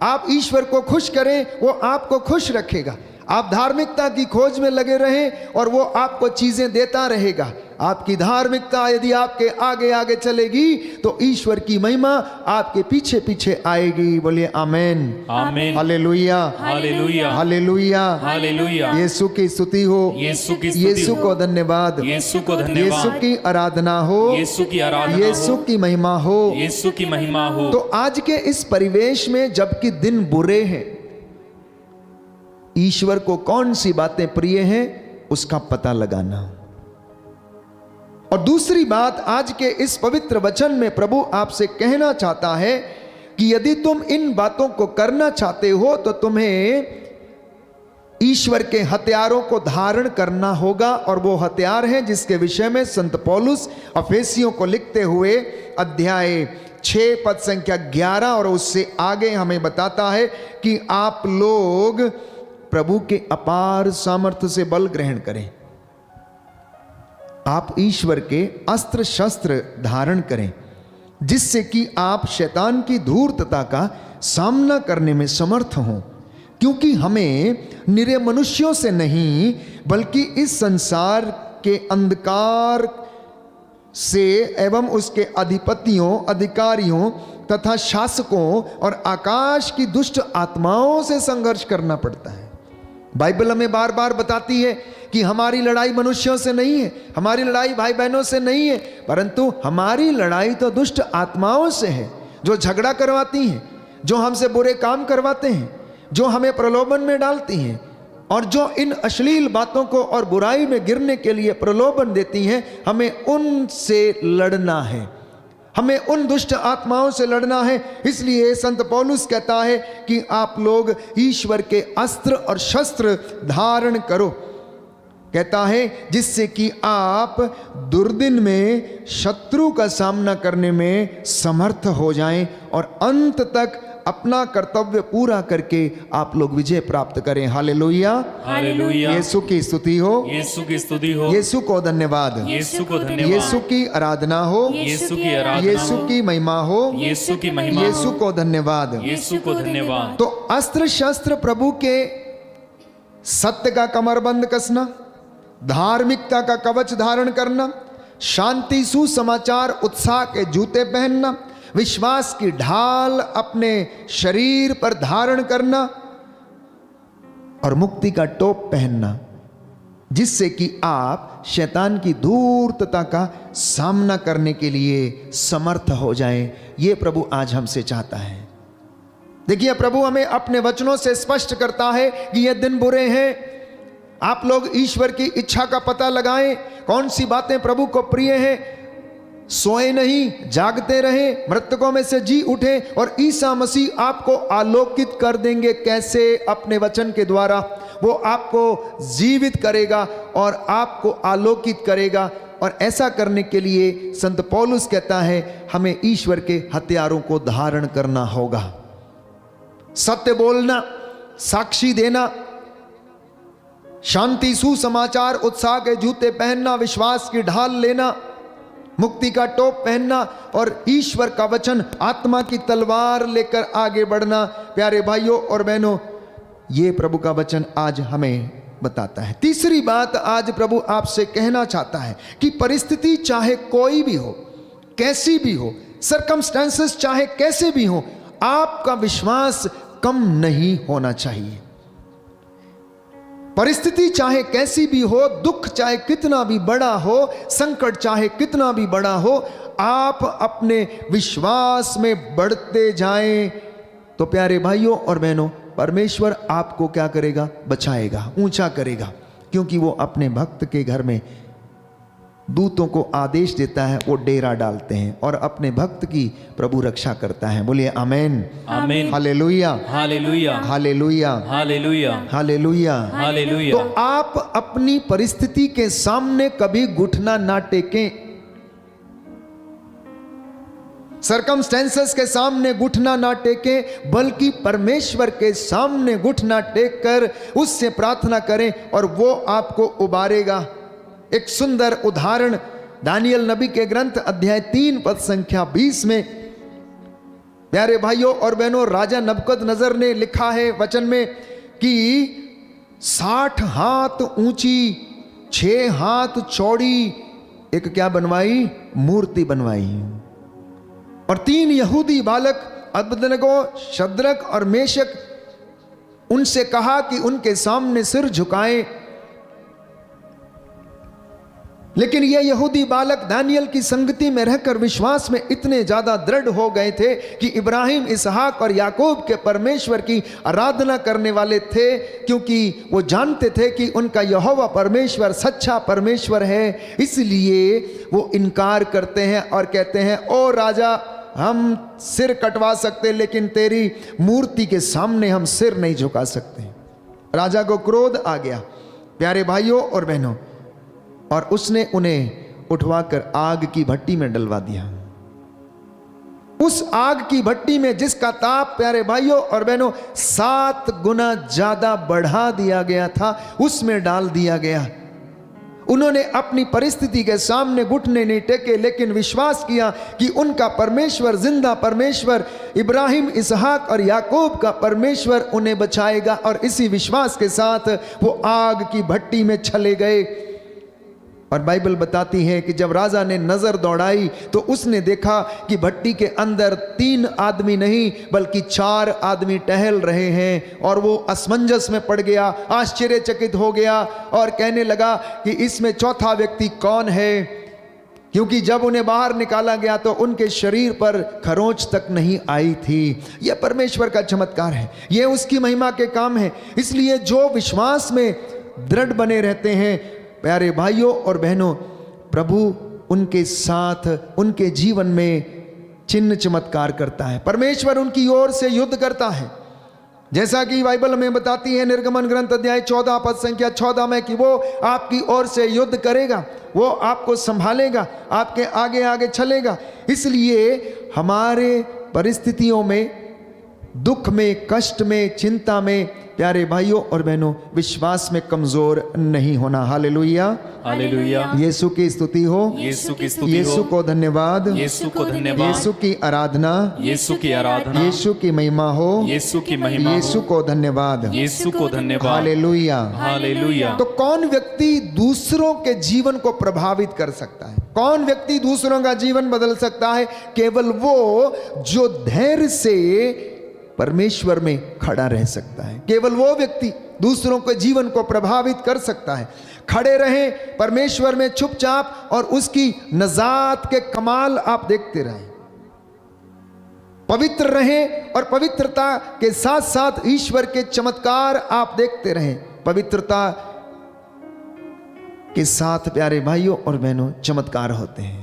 आप ईश्वर को खुश करें, वो आपको खुश रखेगा। आप धार्मिकता की खोज में लगे रहें और वो आपको चीजें देता रहेगा। आपकी धार्मिकता यदि आपके आगे आगे चलेगी तो ईश्वर की महिमा आपके पीछे पीछे आएगी। बोलिए आमेन, आमेन, hallelujah, hallelujah, hallelujah, hallelujah. Yeshu की स्तुति हो, यीशु की स्तुति यीशु हो, को धन्यवाद, यीशु को धन्यवाद, यीशु की आराधना हो, यीशु की आराधना यीशु हो, की महिमा हो, यीशु की महिमा हो। तो आज के इस परिवेश में जबकि दिन बुरे हैं, ईश्वर को कौन सी बातें प्रिय हैं उसका पता लगाना। और दूसरी बात, आज के इस पवित्र वचन में प्रभु आपसे कहना चाहता है कि यदि तुम इन बातों को करना चाहते हो तो तुम्हें ईश्वर के हथियारों को धारण करना होगा। और वो हथियार हैं जिसके विषय में संत पौलुस अफेसियों को लिखते हुए अध्याय 6 पद संख्या 11 और उससे आगे हमें बताता है कि आप लोग प्रभु के अपार सामर्थ्य से बल ग्रहण करें। आप ईश्वर के अस्त्र शस्त्र धारण करें जिससे कि आप शैतान की धूर्तता का सामना करने में समर्थ हों। क्योंकि हमें निरे मनुष्यों से नहीं बल्कि इस संसार के अंधकार से एवं उसके अधिपतियों, अधिकारियों तथा शासकों और आकाश की दुष्ट आत्माओं से संघर्ष करना पड़ता है। बाइबल हमें बार बार बताती है कि हमारी लड़ाई मनुष्यों से नहीं है, हमारी लड़ाई भाई बहनों से नहीं है, परंतु हमारी लड़ाई तो दुष्ट आत्माओं से है, जो झगड़ा करवाती हैं, जो हमसे बुरे काम करवाते हैं, जो हमें प्रलोभन में डालती हैं और जो इन अश्लील बातों को और बुराई में गिरने के लिए प्रलोभन देती हैं। हमें उनसे लड़ना है, हमें उन दुष्ट आत्माओं से लड़ना है। इसलिए संत पौलुस कहता है कि आप लोग ईश्वर के अस्त्र और शस्त्र धारण करो। कहता है जिससे कि आप दुर्दिन में शत्रु का सामना करने में समर्थ हो जाएं और अंत तक अपना कर्तव्य पूरा करके आप लोग विजय प्राप्त करें। Hallelujah, hallelujah. यीशु की स्तुति हो, यीशु की स्तुति हो, यीशु को धन्यवाद, यीशु को धन्यवाद, यीशु की आराधना हो, यीशु की आराधना यीशु हो, की महिमा हो, यीशु की महिमा हो, यीशु को धन्यवाद। यीशु को धन्यवाद। तो अस्त्र शस्त्र प्रभु के सत्य का कमरबंद कसना, धार्मिकता का कवच धारण करना, शांति सुसमाचार उत्साह के जूते पहनना, विश्वास की ढाल अपने शरीर पर धारण करना और मुक्ति का टोप पहनना, जिससे कि आप शैतान की धूर्तता का सामना करने के लिए समर्थ हो जाएं। ये प्रभु आज हमसे चाहता है। देखिए, प्रभु हमें अपने वचनों से स्पष्ट करता है कि ये दिन बुरे हैं। आप लोग ईश्वर की इच्छा का पता लगाएं, कौन सी बातें प्रभु को प्रिय हैं। सोए नहीं, जागते रहें, मृतकों में से जी उठें और ईसा मसीह आपको आलोकित कर देंगे। कैसे? अपने वचन के द्वारा वो आपको जीवित करेगा और आपको आलोकित करेगा। और ऐसा करने के लिए संत पौलुस कहता है हमें ईश्वर के हथियारों को धारण करना होगा। सत्य बोलना, साक्षी देना, शांति सुसमाचार उत्साह के जूते पहनना, विश्वास की ढाल लेना, मुक्ति का टोप पहनना और ईश्वर का वचन आत्मा की तलवार लेकर आगे बढ़ना। प्यारे भाइयों और बहनों, ये प्रभु का वचन आज हमें बताता है। तीसरी बात आज प्रभु आपसे कहना चाहता है कि परिस्थिति चाहे कोई भी हो, कैसी भी हो, सर्कमस्टेंसेस चाहे कैसे भी हो, आपका विश्वास कम नहीं होना चाहिए। परिस्थिति चाहे कैसी भी हो, दुख चाहे कितना भी बड़ा हो, संकट चाहे कितना भी बड़ा हो, आप अपने विश्वास में बढ़ते जाएं तो प्यारे भाइयों और बहनों, परमेश्वर आपको क्या करेगा? बचाएगा, ऊंचा करेगा, क्योंकि वो अपने भक्त के घर में दूतों को आदेश देता है, वो डेरा डालते हैं और अपने भक्त की प्रभु रक्षा करता है। बोलिए आमेन, आमीन, hallelujah, hallelujah, hallelujah, hallelujah, hallelujah. Hallelujah. तो आप अपनी परिस्थिति के सामने कभी घुटना ना टेकें, सरकमस्टेंसेस के सामने घुटना ना टेकें, बल्कि परमेश्वर के सामने घुटना टेक कर उससे प्रार्थना करें और वो आपको उबारेगा। एक सुंदर उदाहरण दानियल नबी के ग्रंथ अध्याय 3 पद संख्या 20 में प्यारे भाइयों और बहनों, राजा नबूकदनेस्सर ने लिखा है वचन में कि 60 हाथ ऊंची 6 हाथ चौड़ी एक क्या बनवाई? मूर्ति बनवाई। और 3 यहूदी बालक अबेदनगो, शद्रक और मेशक, उनसे कहा कि उनके सामने सिर झुकाएं। लेकिन ये यहूदी बालक दानियल की संगति में रहकर विश्वास में इतने ज्यादा दृढ़ हो गए थे कि इब्राहिम, इसहाक और याकूब के परमेश्वर की आराधना करने वाले थे, क्योंकि वो जानते थे कि उनका यहोवा परमेश्वर सच्चा परमेश्वर है। इसलिए वो इनकार करते हैं और कहते हैं, ओ राजा, हम सिर कटवा सकते लेकिन तेरी मूर्ति के सामने हम सिर नहीं झुका सकते। राजा को क्रोध आ गया प्यारे भाइयों और बहनों, और उसने उन्हें उठवाकर आग की भट्टी में डलवा दिया। उस आग की भट्टी में जिसका ताप प्यारे भाइयों और बहनों 7 गुना ज्यादा बढ़ा दिया गया था, उसमें डाल दिया गया। उन्होंने अपनी परिस्थिति के सामने घुटने नहीं टेके, लेकिन विश्वास किया कि उनका परमेश्वर, जिंदा परमेश्वर, इब्राहिम, इसहाक और याकूब का परमेश्वर उन्हें बचाएगा। और इसी विश्वास के साथ वो आग की भट्टी में चले गए। और बाइबल बताती है कि जब राजा ने नजर दौड़ाई तो उसने देखा कि भट्टी के अंदर 3 आदमी नहीं बल्कि 4 आदमी टहल रहे हैं। और वो असमंजस में पड़ गया, आश्चर्यचकित हो गया और कहने लगा कि इसमें चौथा व्यक्ति कौन है, क्योंकि जब उन्हें बाहर निकाला गया तो उनके शरीर पर खरोंच तक नहीं आई थी। यह परमेश्वर का चमत्कार है, यह उसकी महिमा के काम है। इसलिए जो विश्वास में दृढ़ बने रहते हैं प्यारे भाइयों और बहनों, प्रभु उनके साथ उनके जीवन में चिन्ह चमत्कार करता है। परमेश्वर उनकी ओर से युद्ध करता है, जैसा कि बाइबल में बताती है निर्गमन ग्रंथ अध्याय 14 पद संख्या 14 में कि वो आपकी ओर से युद्ध करेगा, वो आपको संभालेगा, आपके आगे आगे चलेगा। इसलिए हमारे परिस्थितियों में, दुख में, कष्ट में, चिंता में प्यारे भाइयों और बहनों विश्वास में कमजोर नहीं होना। Hallelujah, hallelujah. यीशु की स्तुति हो, यीशु की स्तुति हो, यीशु को धन्यवाद, यीशु को धन्यवाद, यीशु की आराधना, यीशु की आराधना, यीशु की महिमा हो, यीशु की महिमा हो, यीशु को धन्यवाद, यीशु को धन्यवाद। Hallelujah, hallelujah. तो कौन व्यक्ति दूसरों के जीवन को प्रभावित कर सकता है? कौन व्यक्ति दूसरों का जीवन बदल सकता है? केवल वो जो धैर्य से परमेश्वर में खड़ा रह सकता है। केवल वो व्यक्ति दूसरों के जीवन को प्रभावित कर सकता है। खड़े रहें परमेश्वर में चुपचाप और उसकी नजात के कमाल आप देखते रहें। पवित्र रहें और पवित्रता के साथ साथ ईश्वर के चमत्कार आप देखते रहें। पवित्रता के साथ प्यारे भाइयों और बहनों चमत्कार होते हैं।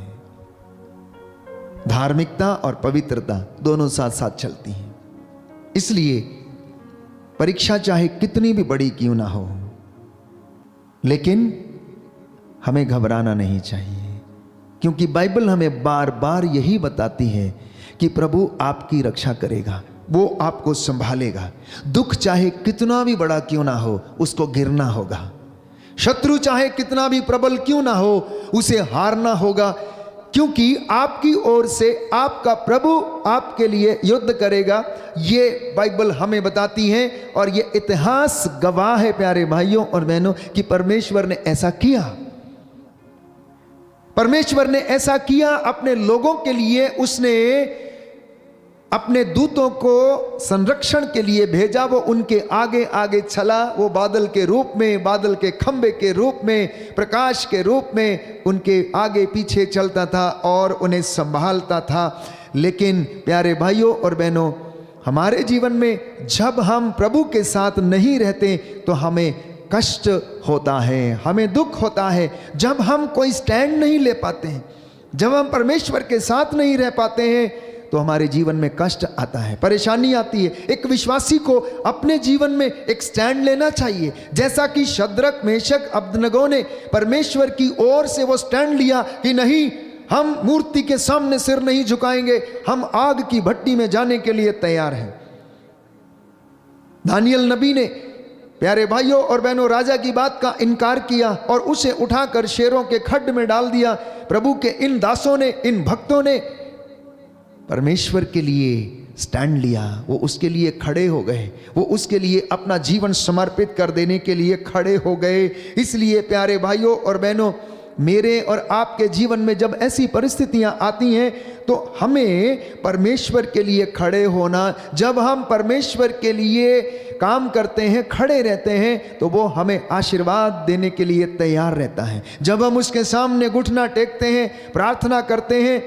धार्मिकता और पवित्रता दोनों साथ साथ चलती हैं। इसलिए परीक्षा चाहे कितनी भी बड़ी क्यों ना हो, लेकिन हमें घबराना नहीं चाहिए, क्योंकि बाइबल हमें बार बार यही बताती है कि प्रभु आपकी रक्षा करेगा, वो आपको संभालेगा। दुख चाहे कितना भी बड़ा क्यों ना हो, उसको गिरना होगा। शत्रु चाहे कितना भी प्रबल क्यों ना हो, उसे हारना होगा, क्योंकि आपकी ओर से आपका प्रभु आपके लिए युद्ध करेगा। ये बाइबल हमें बताती है और ये इतिहास गवाह है प्यारे भाइयों और बहनों कि परमेश्वर ने ऐसा किया। परमेश्वर ने ऐसा किया अपने लोगों के लिए। उसने अपने दूतों को संरक्षण के लिए भेजा, वो उनके आगे आगे चला, वो बादल के रूप में, बादल के खंबे के रूप में, प्रकाश के रूप में उनके आगे पीछे चलता था और उन्हें संभालता था। लेकिन प्यारे भाइयों और बहनों, हमारे जीवन में जब हम प्रभु के साथ नहीं रहते तो हमें कष्ट होता है, हमें दुख होता है। जब हम कोई स्टैंड नहीं ले पाते हैं, जब हम परमेश्वर के साथ नहीं रह पाते हैं तो हमारे जीवन में कष्ट आता है, परेशानी आती है। एक विश्वासी को अपने जीवन में एक स्टैंड लेना चाहिए, जैसा कि शद्रक, मेशक, अबदनगो ने परमेश्वर की ओर से वो स्टैंड लिया कि नहीं, हम मूर्ति के सामने सिर नहीं झुकाएंगे, हम आग की भट्टी में जाने के लिए तैयार हैं। दानियल नबी ने, प्यारे भाइयों और बहनों, राजा की बात का इनकार किया और उसे उठाकर शेरों के खड्ड में डाल दिया। प्रभु के इन दासों ने, इन भक्तों ने परमेश्वर के लिए स्टैंड लिया, वो उसके लिए खड़े हो गए, वो उसके लिए अपना जीवन समर्पित कर देने के लिए खड़े हो गए। इसलिए प्यारे भाइयों और बहनों, मेरे और आपके जीवन में जब ऐसी परिस्थितियां आती हैं तो हमें परमेश्वर के लिए खड़े होना, जब हम परमेश्वर के लिए काम करते हैं, खड़े रहते हैं, तो वो हमें आशीर्वाद देने के लिए तैयार रहता है। जब हम उसके सामने घुटना टेकते हैं, प्रार्थना करते हैं,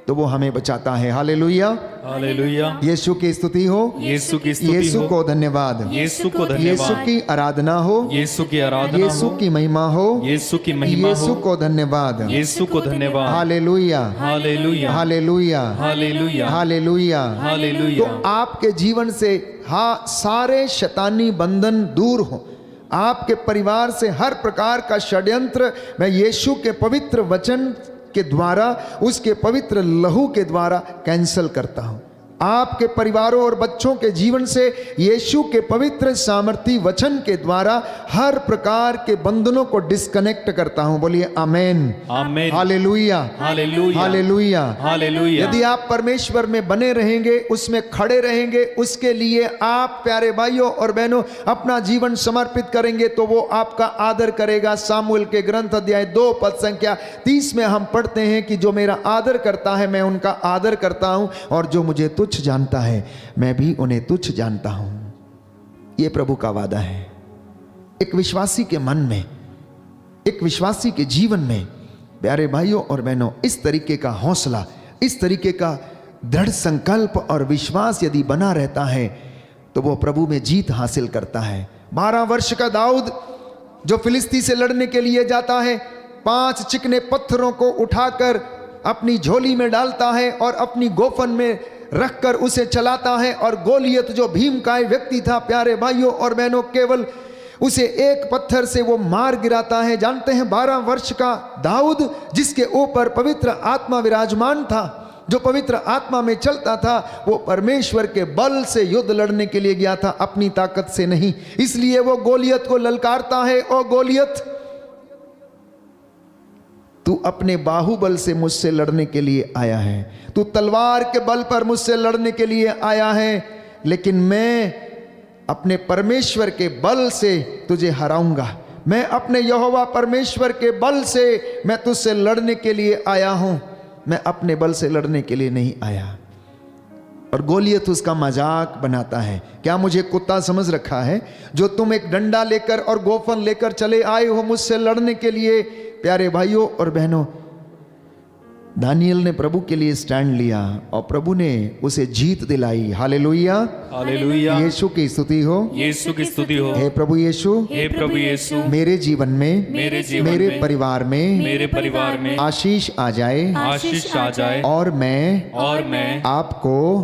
तो वो हमें बचाता है। Hallelujah, hallelujah. यीशु की स्तुति हो, यीशु की स्तुति यीशु हो, को धन्यवाद, यीशु को यीशु धन्यवाद, की आराधना हो, यीशु की आराधना यीशु हो, की महिमा हो, यीशु की महिमा यीशु हो, को धन्यवाद, यीशु को धन्यवाद। Hallelujah, hallelujah, hallelujah, hallelujah, hallelujah. Hallelujah. तो आपके जीवन से सारे शैतानी बंधन दूर हो, आपके परिवार से हर प्रकार का षड्यंत्र मैं यीशु के पवित्र वचन के द्वारा, उसके पवित्र लहू के द्वारा कैंसल करता हूं। आपके परिवारों और बच्चों के जीवन से यीशु के पवित्र सामर्थी वचन के द्वारा हर प्रकार के बंधनों को डिस्कनेक्ट करता हूं। बोलिए आमेन, आमेन, हालेलुया, हालेलुया, हालेलुया, हालेलुया। यदि आप परमेश्वर में बने रहेंगे, उसमें खड़े रहेंगे, उसके लिए आप प्यारे भाइयों और बहनों अपना जीवन समर्पित करेंगे, तो वो आपका आदर करेगा। सामुएल के ग्रंथ अध्याय 2 पद संख्या 30 में हम पढ़ते हैं कि जो मेरा आदर करता है मैं उनका आदर करता हूं, और जो मुझे तुच्छ जानता है मैं भी उन्हें तुच्छ जानता हूं। यह प्रभु का वादा है। एक विश्वासी के मन में, एक विश्वासी के जीवन में प्यारे भाइयों और बहनों इस तरीके का हौसला, इस तरीके का दृढ़ संकल्प और विश्वास यदि बना रहता है तो वो प्रभु में जीत हासिल करता है। 12 वर्ष का दाऊद जो फिलिस्ती से लड़ने के लिए जाता है, 5 चिकने पत्थरों को उठाकर अपनी झोली में डालता है और अपनी गोफन में रखकर उसे चलाता है, और गोलियत जो भीमकाय व्यक्ति था प्यारे भाइयों और बहनों, केवल उसे एक पत्थर से वो मार गिराता है। जानते हैं 12 वर्ष का दाऊद जिसके ऊपर पवित्र आत्मा विराजमान था, जो पवित्र आत्मा में चलता था, वो परमेश्वर के बल से युद्ध लड़ने के लिए गया था, अपनी ताकत से नहीं। इसलिए वो गोलियत को ललकारता है, ओ गोलियत तू अपने बाहुबल से मुझसे लड़ने के लिए आया है, तू तलवार के बल पर मुझसे लड़ने के लिए आया है, लेकिन मैं अपने परमेश्वर के बल से तुझे हराऊंगा। मैं अपने यहोवा परमेश्वर के बल से मैं तुझसे लड़ने के लिए आया हूं, मैं अपने बल से लड़ने के लिए नहीं आया। और गोलियत उसका मजाक बनाता है, क्या मुझे कुत्ता समझ रखा है जो तुम एक डंडा लेकर और गोफन लेकर चले आए हो मुझसे लड़ने के लिए। प्यारे भाइयों और बहनों, दानियल ने प्रभु के लिए स्टैंड लिया और प्रभु ने उसे जीत दिलाई। Hallelujah, hallelujah. यीशु की स्तुति हो, यीशु की स्तुति हो। हे प्रभु यीशु, हे प्रभु यीशु, मेरे जीवन में, मेरे जीवन मेरे में, परिवार में, मेरे परिवार में आशीष आ जाए, आशीष आ जाए, और मैं आपको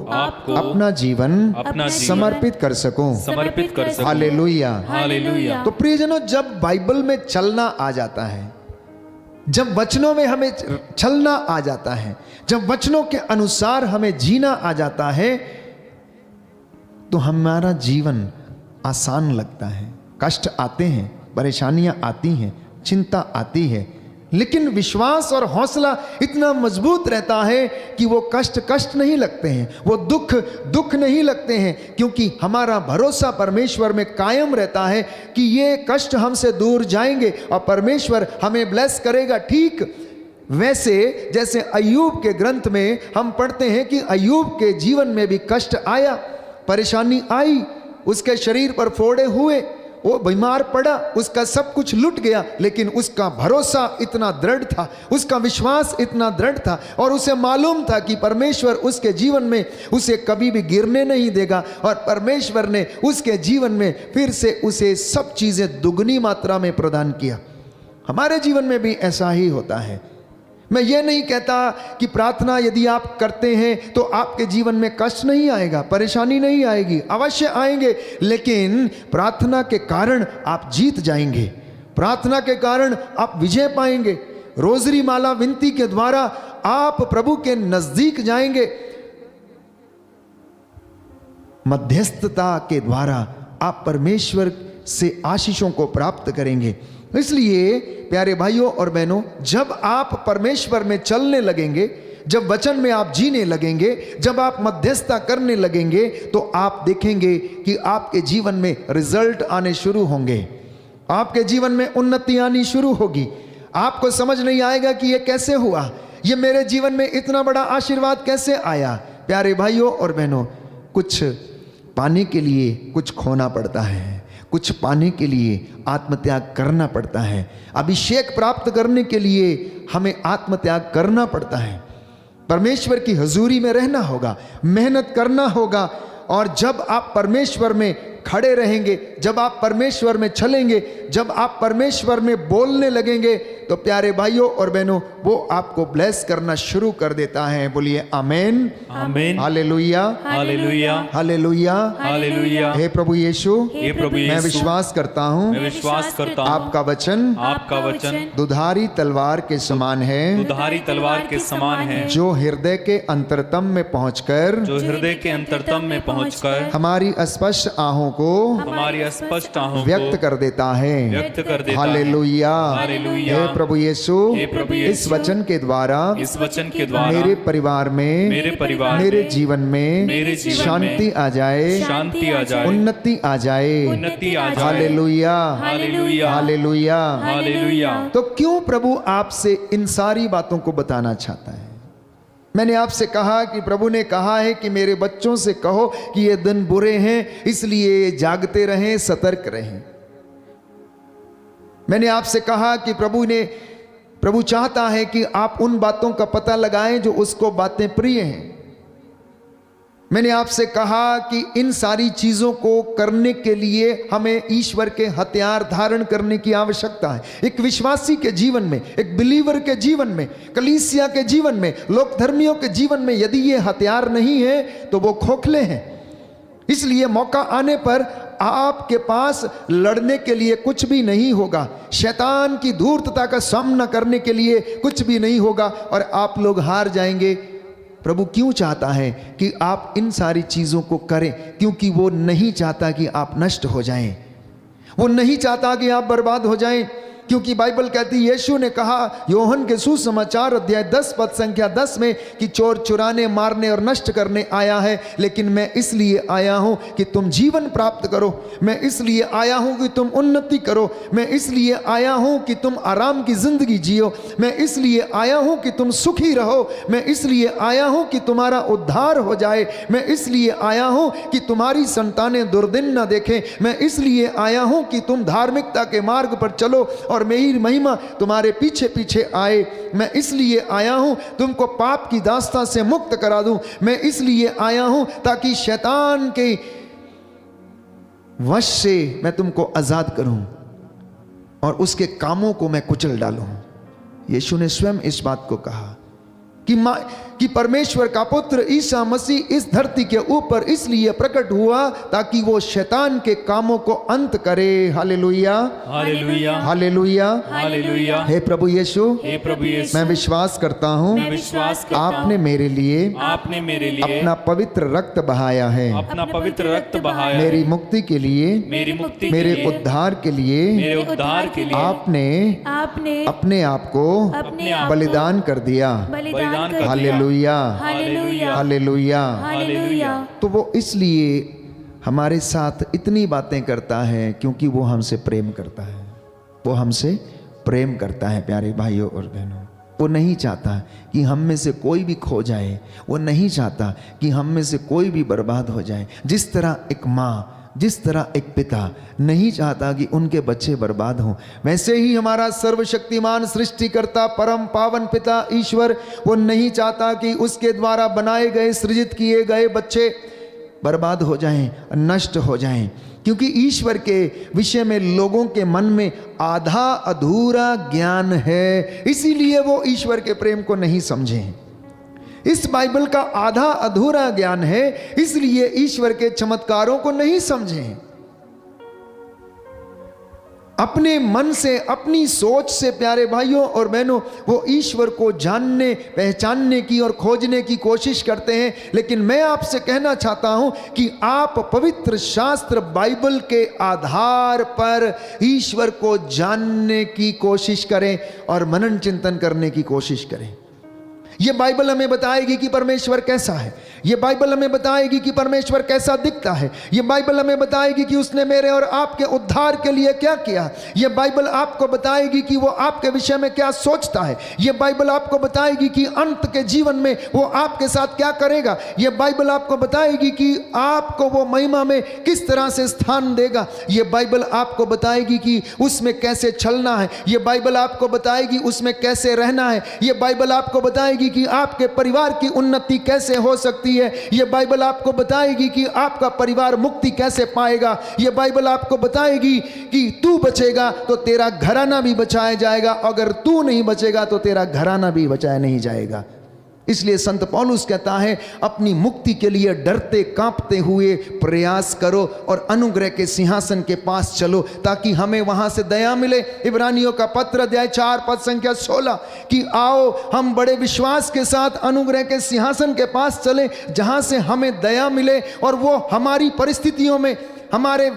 अपना जीवन अपना जीवन समर्पित कर सकूं। समर्पित कर सकूं। Hallelujah, hallelujah. तो प्रियजनों, जब बाइबल में चलना आ जाता है, जब वचनों में हमें चलना आ जाता है, जब वचनों के अनुसार हमें जीना आ जाता है, तो हमारा जीवन आसान लगता है। कष्ट आते हैं, परेशानियां आती हैं, चिंता आती है, लेकिन विश्वास और हौसला इतना मजबूत रहता है कि वो कष्ट नहीं लगते हैं, वो दुख नहीं लगते हैं, क्योंकि हमारा भरोसा परमेश्वर में कायम रहता है कि ये कष्ट हमसे दूर जाएंगे और परमेश्वर हमें ब्लेस करेगा। ठीक वैसे जैसे अय्यूब के ग्रंथ में हम पढ़ते हैं कि अय्यूब के जीवन में भी कष्ट आया, परेशानी आई, उसके शरीर पर फोड़े हुए, वो बीमार पड़ा, उसका सब कुछ लुट गया, लेकिन उसका भरोसा इतना दृढ़ था, उसका विश्वास इतना दृढ़ था और उसे मालूम था कि परमेश्वर उसके जीवन में उसे कभी भी गिरने नहीं देगा और परमेश्वर ने उसके जीवन में फिर से उसे सब चीज़ें दुगनी मात्रा में प्रदान किया। हमारे जीवन में भी ऐसा ही होता है। मैं ये नहीं कहता कि प्रार्थना यदि आप करते हैं तो आपके जीवन में कष्ट नहीं आएगा, परेशानी नहीं आएगी, अवश्य आएंगे, लेकिन प्रार्थना के कारण आप जीत जाएंगे, प्रार्थना के कारण आप विजय पाएंगे। रोजरी माला विनती के द्वारा आप प्रभु के नजदीक जाएंगे, मध्यस्थता के द्वारा आप परमेश्वर से आशीषों को प्राप्त करेंगे। इसलिए प्यारे भाइयों और बहनों, जब आप परमेश्वर में चलने लगेंगे, जब वचन में आप जीने लगेंगे, जब आप मध्यस्थता करने लगेंगे, तो आप देखेंगे कि आपके जीवन में रिजल्ट आने शुरू होंगे, आपके जीवन में उन्नति आनी शुरू होगी। आपको समझ नहीं आएगा कि ये कैसे हुआ, ये मेरे जीवन में इतना बड़ा आशीर्वाद कैसे आया। प्यारे भाइयों और बहनों, कुछ पाने के लिए कुछ खोना पड़ता है, कुछ पाने के लिए आत्मत्याग करना पड़ता है, अभिषेक प्राप्त करने के लिए हमें आत्मत्याग करना पड़ता है, परमेश्वर की हजूरी में रहना होगा, मेहनत करना होगा। और जब आप परमेश्वर में खड़े रहेंगे, जब आप परमेश्वर में चलेंगे, जब आप परमेश्वर में बोलने लगेंगे, तो प्यारे भाइयों और बहनों, वो आपको ब्लेस करना शुरू कर देता है। बोलिए आमेन, आमेन, हालेलुया, हालेलुया, हालेलुया, हालेलुया। हे प्रभु यीशु, हे प्रभु मैं यीशु, विश्वास करता हूँ मैं विश्वास करता हूँ आपका वचन आपका वचन दुधारी तलवार के समान है, दुधारी तलवार के समान है, जो हृदय के अंतरतम में पहुंचकर जो हृदय के अंतरतम में पहुंचकर हमारी अस्पष्ट आहों को हमारी अस्पष्ट आहों व्यक्त को कर देता है। व्यक्त कर देता है। Hallelujah, hallelujah. हे प्रभु यीशु, हे प्रभु यीशु, इस वचन के द्वारा इस वचन के द्वारा मेरे परिवार में, मेरे परिवार मेरे में, जीवन में मेरे जीवन शांति आ जाए, शांति आ जाए, उन्नति आ जाए। उन्नति आ जाए। Hallelujah, hallelujah, hallelujah. हालेलुया। तो क्यों प्रभु आपसे इन सारी बातों को बताना चाहता है? मैंने आपसे कहा कि प्रभु ने कहा है कि मेरे बच्चों से कहो कि ये दिन बुरे हैं, इसलिए जागते रहें, सतर्क रहें। मैंने आपसे कहा कि प्रभु चाहता है कि आप उन बातों का पता लगाएं जो उसको बातें प्रिय हैं। मैंने आपसे कहा कि इन सारी चीजों को करने के लिए हमें ईश्वर के हथियार धारण करने की आवश्यकता है। एक विश्वासी के जीवन में, एक बिलीवर के जीवन में, कलीसिया के जीवन में, लोक धर्मियों के जीवन में यदि ये हथियार नहीं है तो वो खोखले हैं। इसलिए मौका आने पर आपके पास लड़ने के लिए कुछ भी नहीं होगा, शैतान की धूर्तता का सामना करने के लिए कुछ भी नहीं होगा और आप लोग हार जाएंगे। प्रभु क्यों चाहता है कि आप इन सारी चीज़ों को करें? क्योंकि वो नहीं चाहता कि आप नष्ट हो जाएं, वो नहीं चाहता कि आप बर्बाद हो जाएं। क्योंकि बाइबल कहती है, यीशु ने कहा योहन के सुसमाचार अध्याय 10 पद संख्या 10 में कि चोर चुराने, मारने और नष्ट करने आया है, लेकिन मैं इसलिए आया हूं कि तुम जीवन प्राप्त करो, मैं इसलिए आया हूं कि तुम उन्नति करो, मैं इसलिए आया हूं कि तुम आराम की जिंदगी जियो, मैं इसलिए आया हूं कि तुम सुखी रहो, मैं इसलिए आया हूं कि तुम्हारा उद्धार हो जाए, मैं इसलिए आया हूं कि तुम्हारी संतानें दुर्दिन न देखें, मैं इसलिए आया हूं कि तुम धार्मिकता के मार्ग पर चलो और मेरी महिमा तुम्हारे पीछे पीछे आए, मैं इसलिए आया हूं तुमको पाप की दास्तां से मुक्त करा दूं, मैं इसलिए आया हूं ताकि शैतान के वश से मैं तुमको आजाद करूं और उसके कामों को मैं कुचल डालूं। यीशु ने स्वयं इस बात को कहा कि परमेश्वर का पुत्र ईसा मसीह इस धरती के ऊपर इसलिए प्रकट हुआ ताकि वो शैतान के कामों को अंत करे। Hallelujah, hallelujah, hallelujah, hallelujah. हे प्रभु यीशु, हे प्रभु यीशु, मैं विश्वास करता हूँ मैं विश्वास करता हूँ आपने मेरे लिए अपना पवित्र रक्त बहाया है, अपना पवित्र रक्त बहाया, मेरी मुक्ति के लिए, मेरी मुक्ति मेरे उद्धार के लिए, मेरे उद्धार के लिए आपने अपने आप को बलिदान कर दिया। Hallelujah, hallelujah, hallelujah. हालेलुया। तो वो इसलिए हमारे साथ इतनी बातें करता है क्योंकि वो हमसे प्रेम करता है, वो हमसे प्रेम करता है। प्यारे भाइयों और बहनों, वो नहीं चाहता कि हम में से कोई भी खो जाए, वो नहीं चाहता कि हम में से कोई भी बर्बाद हो जाए। जिस तरह एक माँ, जिस तरह एक पिता नहीं चाहता कि उनके बच्चे बर्बाद हों, वैसे ही हमारा सर्वशक्तिमान सृष्टिकर्ता परम पावन पिता ईश्वर, वो नहीं चाहता कि उसके द्वारा बनाए गए, सृजित किए गए बच्चे बर्बाद हो जाएं, नष्ट हो जाएं। क्योंकि ईश्वर के विषय में लोगों के मन में आधा अधूरा ज्ञान है, इसीलिए वो ईश्वर के प्रेम को नहीं समझे। इस बाइबल का आधा अधूरा ज्ञान है, इसलिए ईश्वर के चमत्कारों को नहीं समझे। अपने मन से, अपनी सोच से प्यारे भाइयों और बहनों, वो ईश्वर को जानने, पहचानने की और खोजने की कोशिश करते हैं। लेकिन मैं आपसे कहना चाहता हूं कि आप पवित्र शास्त्र बाइबल के आधार पर ईश्वर को जानने की कोशिश करें और मनन चिंतन करने की कोशिश करें। ये बाइबल हमें बताएगी कि परमेश्वर कैसा है। ये बाइबल हमें बताएगी कि परमेश्वर कैसा दिखता है। ये बाइबल हमें बताएगी कि उसने मेरे और आपके उद्धार के लिए क्या किया। ये बाइबल आपको बताएगी कि वो आपके विषय में क्या सोचता है। ये बाइबल आपको बताएगी कि अंत के जीवन में वो आपके साथ क्या करेगा। ये बाइबल आपको बताएगी कि आपको वो महिमा में किस तरह से स्थान देगा। ये बाइबल आपको बताएगी कि उसमें कैसे चलना है। ये बाइबल आपको बताएगी उसमें कैसे रहना है। ये बाइबल आपको बताएगी कि आपके परिवार की उन्नति कैसे हो सकती है। यह बाइबल आपको बताएगी कि आपका परिवार मुक्ति कैसे पाएगा। यह बाइबल आपको बताएगी कि तू बचेगा तो तेरा घराना भी बचाया जाएगा, अगर तू नहीं बचेगा तो तेरा घराना भी बचाया नहीं जाएगा। इसलिए संत पौलुस कहता है, अपनी मुक्ति के लिए डरते कांपते हुए प्रयास करो और अनुग्रह के सिंहासन के पास चलो, ताकि हमें वहां से दया मिले। इब्रानियों का पत्र अध्याय 4 पद संख्या 16 कि आओ हम बड़े विश्वास के साथ अनुग्रह के सिंहासन के पास चले, जहां से हमें दया मिले और वो हमारी परिस्थितियों में, हमारे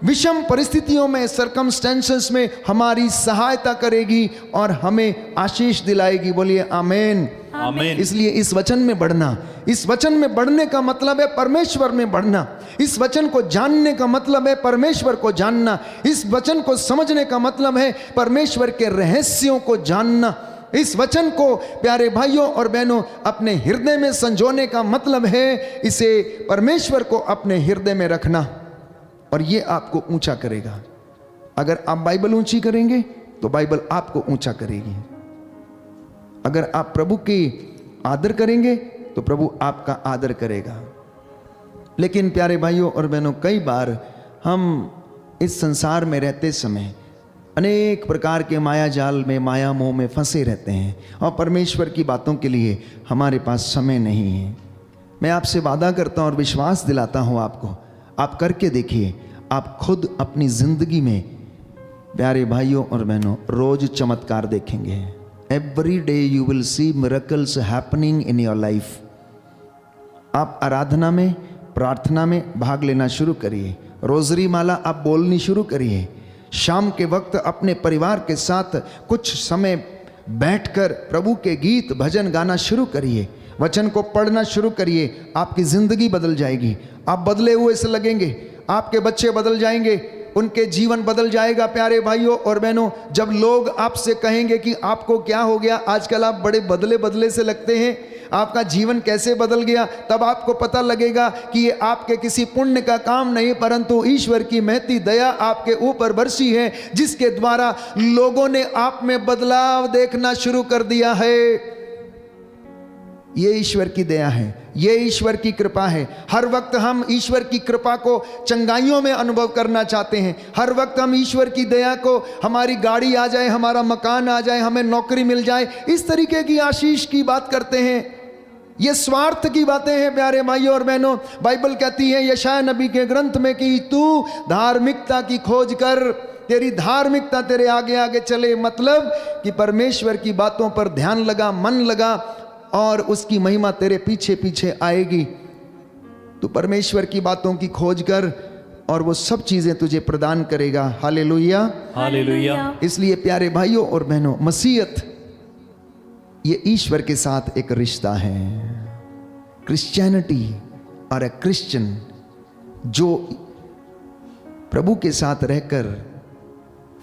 विषम परिस्थितियों में, सरकमस्टेंसेस में हमारी सहायता करेगी और हमें आशीष दिलाएगी। बोलिए आमीन। आमीन। इसलिए इस वचन में बढ़ना, इस वचन में बढ़ने का मतलब है परमेश्वर में बढ़ना। इस वचन को जानने का मतलब है परमेश्वर को जानना। इस वचन को समझने का मतलब है परमेश्वर के रहस्यों को जानना। इस वचन को प्यारे भाइयों और बहनों अपने हृदय में संजोने का मतलब है इसे परमेश्वर को अपने हृदय में रखना, और ये आपको ऊंचा करेगा। अगर आप बाइबल ऊंची करेंगे तो बाइबल आपको ऊंचा करेगी। अगर आप प्रभु की आदर करेंगे तो प्रभु आपका आदर करेगा। लेकिन प्यारे भाइयों और बहनों, कई बार हम इस संसार में रहते समय अनेक प्रकार के माया जाल में, माया मोह में फंसे रहते हैं और परमेश्वर की बातों के लिए हमारे पास समय नहीं है। मैं आपसे वादा करता हूँ और विश्वास दिलाता हूँ आपको, आप करके देखिए, आप खुद अपनी जिंदगी में प्यारे भाइयों और बहनों रोज चमत्कार देखेंगे। Every day you will see miracles happening in your life. आप आराधना में, प्रार्थना में भाग लेना शुरू करिए। रोजरी माला आप बोलनी शुरू करिए। शाम के वक्त अपने परिवार के साथ कुछ समय बैठकर प्रभु के गीत भजन गाना शुरू करिए। वचन को पढ़ना शुरू करिए। आपकी जिंदगी बदल जाएगी। आप बदले हुए से लगेंगे। आपके बच्चे बदल जाएंगे, उनके जीवन बदल जाएगा। प्यारे भाइयों और बहनों, जब लोग आपसे कहेंगे कि आपको क्या हो गया, आजकल आप बड़े बदले बदले से लगते हैं, आपका जीवन कैसे बदल गया, तब आपको पता लगेगा कि ये आपके किसी पुण्य का काम नहीं, परंतु ईश्वर की महती दया आपके ऊपर बरसी है, जिसके द्वारा लोगों ने आप में बदलाव देखना शुरू कर दिया है। ये ईश्वर की दया है, ये ईश्वर की कृपा है। हर वक्त हम ईश्वर की कृपा को चंगाइयों में अनुभव करना चाहते हैं। हर वक्त हम ईश्वर की दया को, हमारी गाड़ी आ जाए, हमारा मकान आ जाए, हमें नौकरी मिल जाए, इस तरीके की आशीष की बात करते हैं। ये स्वार्थ की बातें हैं प्यारे भाइयों और बहनों। बाइबल कहती है यशायाह नबी के ग्रंथ में कि तू धार्मिकता की खोज कर, तेरी धार्मिकता तेरे आगे आगे चले। मतलब कि परमेश्वर की बातों पर ध्यान लगा, मन लगा और उसकी महिमा तेरे पीछे पीछे आएगी। तू परमेश्वर की बातों की खोज कर और वो सब चीजें तुझे प्रदान करेगा। Hallelujah, hallelujah. इसलिए प्यारे भाइयों और बहनों, मसीहत ये ईश्वर के साथ एक रिश्ता है। क्रिश्चियनिटी और ए क्रिश्चियन जो प्रभु के साथ रहकर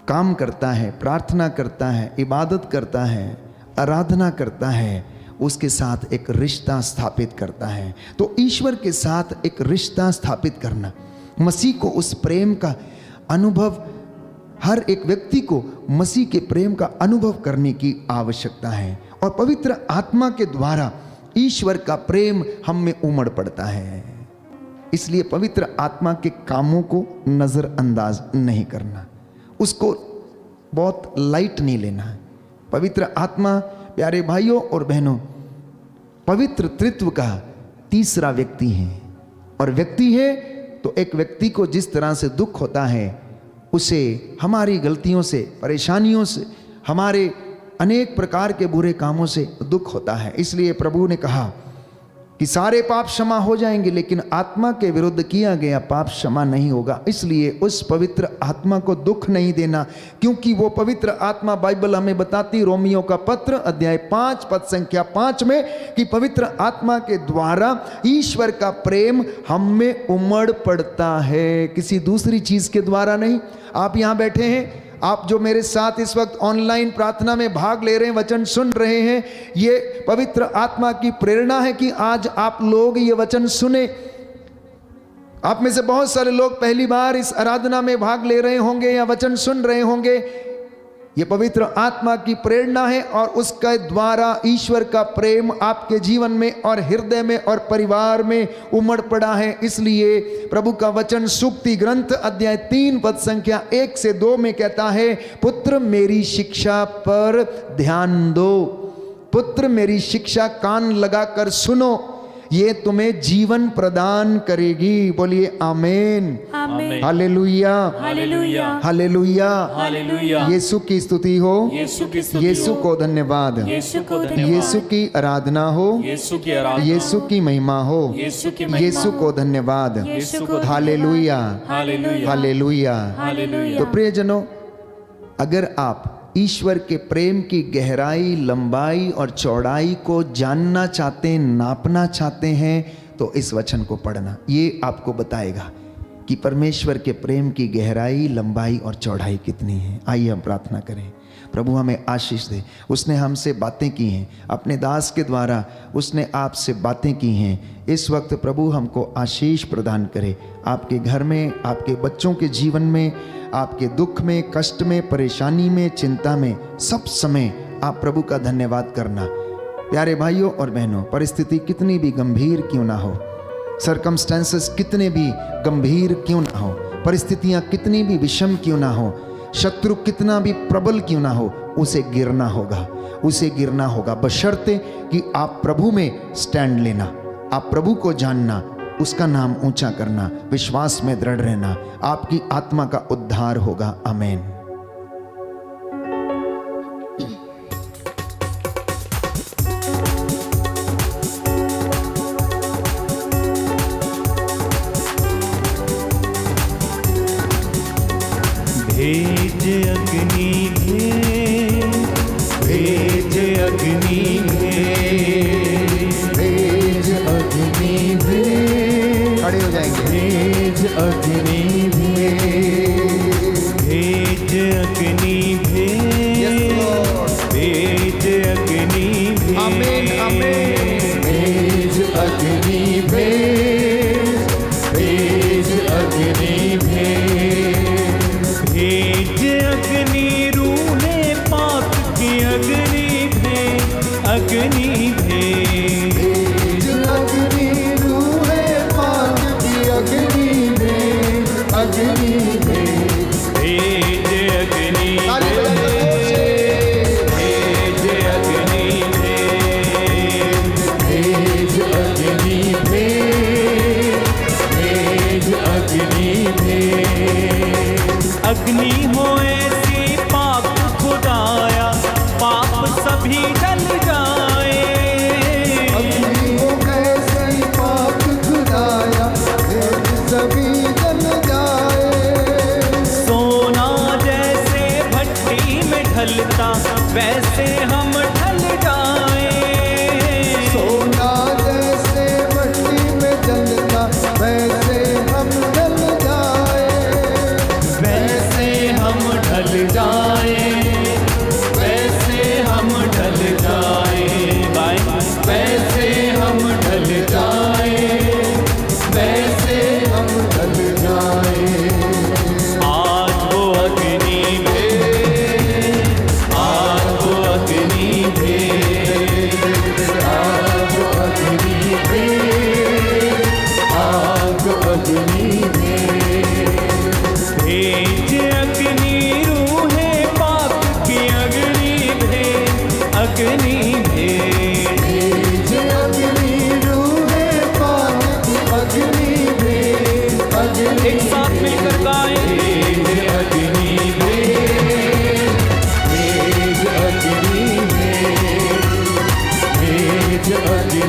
काम करता है, प्रार्थना करता है, इबादत करता है, आराधना करता है उसके साथ एक रिश्ता स्थापित करता है। तो ईश्वर के साथ एक रिश्ता स्थापित करना, मसीह को उस प्रेम का अनुभव, हर एक व्यक्ति को मसीह के प्रेम का अनुभव करने की आवश्यकता है। और पवित्र आत्मा के द्वारा ईश्वर का प्रेम हम में उमड़ पड़ता है। इसलिए पवित्र आत्मा के कामों को नजरअंदाज नहीं करना, उसको बहुत लाइट नहीं लेना है। पवित्र आत्मा, प्यारे भाइयों और बहनों, पवित्र त्रित्व का तीसरा व्यक्ति है। और व्यक्ति है तो एक व्यक्ति को जिस तरह से दुख होता है, उसे हमारी गलतियों से, परेशानियों से, हमारे अनेक प्रकार के बुरे कामों से दुख होता है। इसलिए प्रभु ने कहा कि सारे पाप क्षमा हो जाएंगे, लेकिन आत्मा के विरुद्ध किया गया पाप क्षमा नहीं होगा। इसलिए उस पवित्र आत्मा को दुख नहीं देना, क्योंकि वो पवित्र आत्मा, बाइबल हमें बताती, रोमियो का पत्र अध्याय 5 पद संख्या 5 में, कि पवित्र आत्मा के द्वारा ईश्वर का प्रेम हम में उमड़ पड़ता है, किसी दूसरी चीज के द्वारा नहीं। आप यहां बैठे हैं, आप जो मेरे साथ इस वक्त ऑनलाइन प्रार्थना में भाग ले रहे हैं, वचन सुन रहे हैं, ये पवित्र आत्मा की प्रेरणा है कि आज आप लोग ये वचन सुने। आप में से बहुत सारे लोग पहली बार इस आराधना में भाग ले रहे होंगे या वचन सुन रहे होंगे। ये पवित्र आत्मा की प्रेरणा है और उसके द्वारा ईश्वर का प्रेम आपके जीवन में और हृदय में और परिवार में उमड़ पड़ा है। इसलिए प्रभु का वचन सूक्ति ग्रंथ अध्याय 3 पद संख्या 1 से 2 में कहता है, पुत्र मेरी शिक्षा पर ध्यान दो, पुत्र मेरी शिक्षा कान लगाकर सुनो, ये तुम्हें जीवन प्रदान करेगी। बोलिए आमेन, आमेन, hallelujah, hallelujah, hallelujah, hallelujah. Yeshu की स्तुति हो, यीशु की स्तुति यीशु हो, को धन्यवाद, यीशु को धन्यवाद, यीशु की आराधना हो, यीशु की आराधना, यीशु की महिमा हो, यीशु की महिमा, यीशु को धन्यवाद, यीशु को हालेलुया, हालेलुया, हालेलुया। हालेलुया। तो प्रियजनों, अगर आप ईश्वर के प्रेम की गहराई, लंबाई और चौड़ाई को जानना चाहते हैं, नापना चाहते हैं, तो इस वचन को पढ़ना। ये आपको बताएगा कि परमेश्वर के प्रेम की गहराई, लंबाई और चौड़ाई कितनी है। आइए हम प्रार्थना करें। प्रभु हमें आशीष दे। उसने हमसे बातें की हैं, अपने दास के द्वारा उसने आपसे बातें की हैं। इस वक्त प्रभु हमको आशीष प्रदान करे, आपके घर में, आपके बच्चों के जीवन में, आपके दुख में, कष्ट में, परेशानी में, चिंता में, सब समय आप प्रभु का धन्यवाद करना। प्यारे भाइयों और बहनों, परिस्थिति कितनी भी गंभीर क्यों ना हो, सर्कमस्टेंसेस कितने भी गंभीर क्यों ना हो, परिस्थितियां कितनी भी विषम क्यों ना हो, शत्रु कितना भी प्रबल क्यों ना हो, उसे गिरना होगा, उसे गिरना होगा, बशर्ते कि आप प्रभु में स्टैंड लेना, आप प्रभु को जानना, उसका नाम ऊंचा करना, विश्वास में दृढ़ रहना, आपकी आत्मा का उद्धार होगा। आमीन। भेज अग्नि भेज अग्नि भेज अग्नि खड़े हो जाएंगे। भेज अग्नि भेज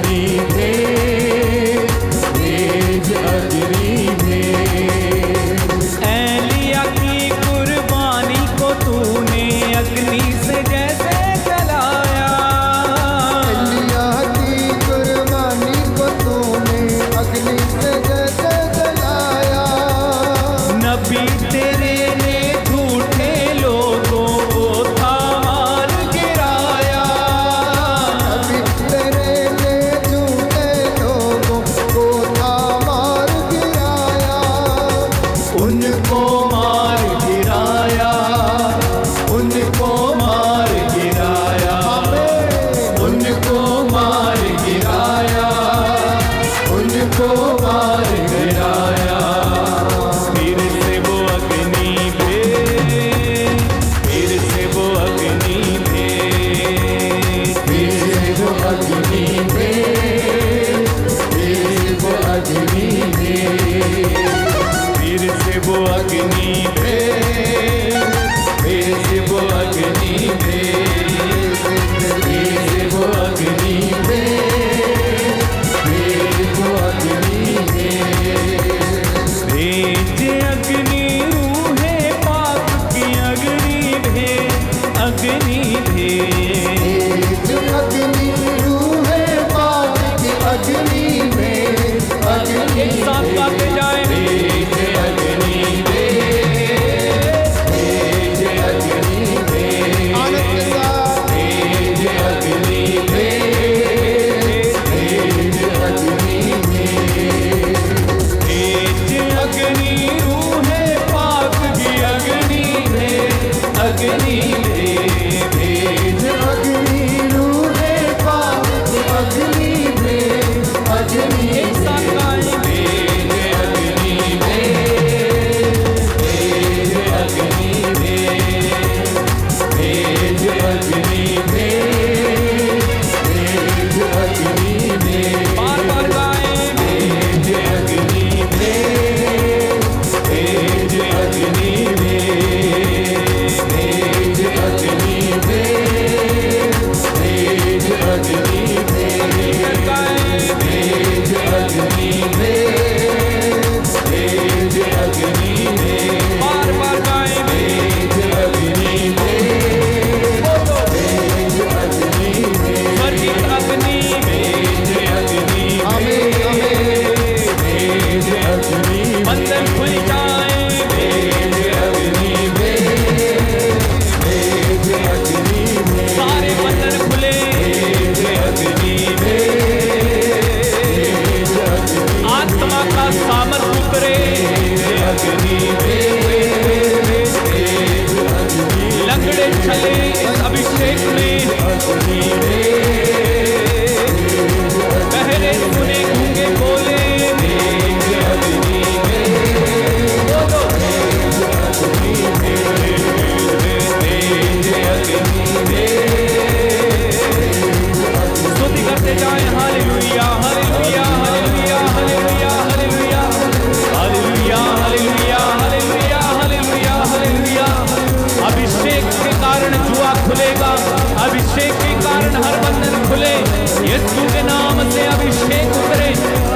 अग्नि भेज, भेज अग्नि भेज। एलिया की कुर्बानी को तूने अग्नि से जैसे जलाया, एलिया की कुर्बानी को तूने अग्नि से जैसे जलाया। नबी तेरे ने झूठे लोगों को था मार गिराया, अभी तेरे ने झूठे लोगों को था मार गिराया। उनको मार गिराया, उनको मार गिराया, उनको मार गिराया, उनको मार गिराया। फिर से वो अग्नि भेज, फिर से वो अग्नि भेज, फिर से वो अग्नि भेज, फिर से वो अग्नि भेज, फिर से वो अग्नि भेज, फिर से वो अग्नि भेज, फिर से वो अग्नि भेज, फिर से वो अग्नि भेज। भेज अग्नि रूहे पाक की अग्नि भेज, अग्नि भेज। जो अग्नि रूहे पाक की अग्नि में अग्नि एक साथ गाते जाए, भेज अग्नि भेज, भेज अग्नि भेज, आनंद के साथ भेज अग्नि भेज, भेज अग्नि भेज, भेज अग्नि रूहे पाक की अग्नि भेज, अग्नि भेज, भेज अग्नि रूहे पाक की अग्नि में अग्नि एक साथ गाएं, भेज अग्नि भेज, भेज अग्नि भेज, भेज अग्नि भेज, भेज अग्नि भेज। बार बार गाएं, भेज अग्नि भेज, भेज अग्नि भेज, भेज अग्नि भेज, भेज अग्नि भेज। गाएं, भेज अग्नि भेज, भेज अग्नि भेज। बार बार गाएं, भेज अग्नि भेज, भेज अग्नि भेज। स्वर्गीय अग्नि, भेज अग्नि भेज, भेज अग्नि। बंधन खुल जाए, भेज अग्नि भेज, भेज अग्नि भेज। सारे बंधन खुले, भेज अग्नि भेज, आत्मा का सामर्थ उतरे, अग्नि भेज, लंगड़े चले इस अभिषेक में, अग्नि भेज, बहरे सुने गूंगे बोले, भेज अग्नि भेज, बोलो भेज अग्नि भेज, भेज अग्नि भेज। स्तुति करते जाए, hallelujah hallelujah hallelujah hallelujah hallelujah hallelujah hallelujah hallelujah hallelujah hallelujah. अभिषेक के कारण जुआ खुलेगा, अभिषेक के कारण हर बंधन खुले, यीशु के नाम से अभिषेक उतरे।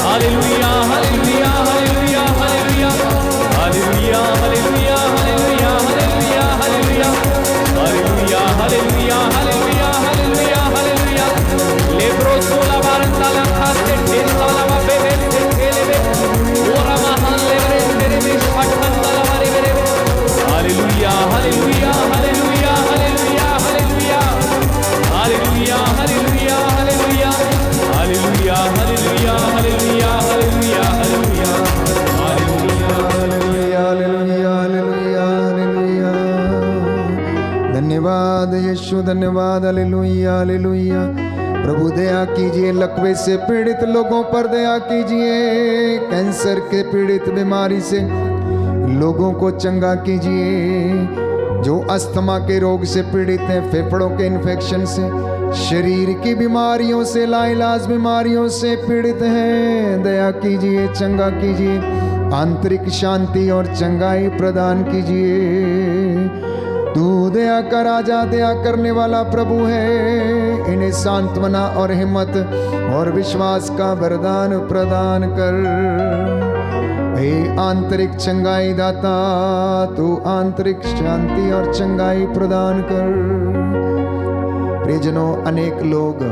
Hallelujah hallelujah hallelujah hallelujah hallelujah hallelujah hallelujah hallelujah hallelujah hallelujah hallelujah hallelujah hallelujah hallelujah. लेब्रो सोला बारंदा लखाते टेंसाला बाबे बेटे खेलेबे ओरा महान लेबरे तेरे में पटकंदा लवारे मेरे। Hallelujah hallelujah hallelujah hallelujah hallelujah hallelujah hallelujah hallelujah hallelujah hallelujah hallelujah hallelujah hallelujah hallelujah. Hallelujah hallelujah hallelujah hallelujah. धन्यवाद यीशु, धन्यवाद। Hallelujah hallelujah. प्रभु दया कीजिए, लकवे से पीड़ित लोगों पर दया कीजिए, कैंसर के पीड़ित बीमारी से लोगों को चंगा कीजिए, जो अस्थमा के रोग से पीड़ित हैं, फेफड़ों के इन्फेक्शन से, शरीर की बीमारियों से, लाइलाज बीमारियों से पीड़ित हैं, दया कीजिए, चंगा कीजिए, आंतरिक शांति और चंगाई प्रदान कीजिए। तू दया का राजा, दया करने वाला प्रभु है। इन्हें सांत्वना और हिम्मत और विश्वास का वरदान प्रदान कर। हे आंतरिक चंगाई दाता, तू आंतरिक शांति और चंगाई प्रदान कर। प्रियजनों, अनेक लोग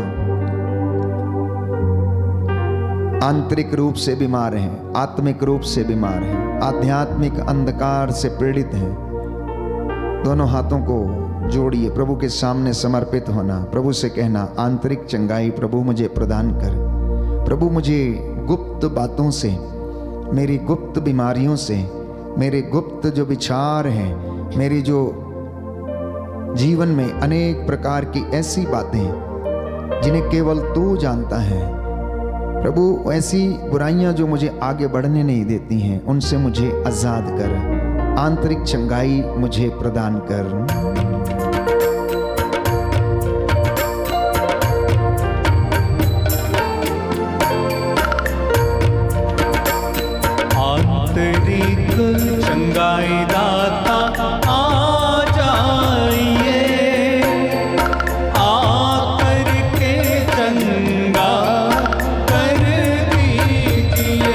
आंतरिक रूप से बीमार हैं, आत्मिक रूप से बीमार हैं, आध्यात्मिक अंधकार से पीड़ित हैं। दोनों हाथों को जोड़िए, प्रभु के सामने समर्पित होना, प्रभु से कहना, आंतरिक चंगाई प्रभु मुझे प्रदान कर। प्रभु मुझे गुप्त बातों से, मेरी गुप्त बीमारियों से, मेरे गुप्त जो विचार हैं, मेरी जो जीवन में अनेक प्रकार की ऐसी बातें जिन्हें केवल तू जानता है, प्रभु ऐसी बुराइयां जो मुझे आगे बढ़ने नहीं देती हैं, उनसे मुझे आजाद कर। आंतरिक चंगाई मुझे प्रदान कर। आंतरिक चंगाई दाता आ जाइए, आकर के चंगा कर दीजिए।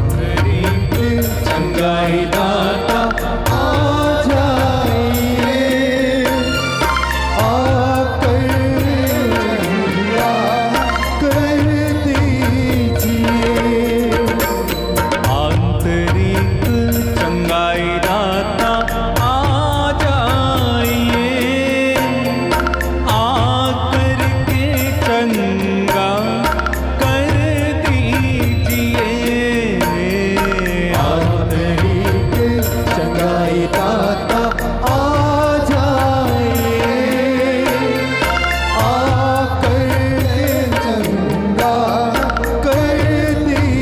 आंतरिक चंगाई दाता आ जाइए, आकर चंगा कर दीजिए। आंतरिक चंगाई दाता आ जाइए, आकर के चंगा कर दीजिए। आंतरिक चंगाई दाता आ जाइए, आकर के चंगा कर दीजिए।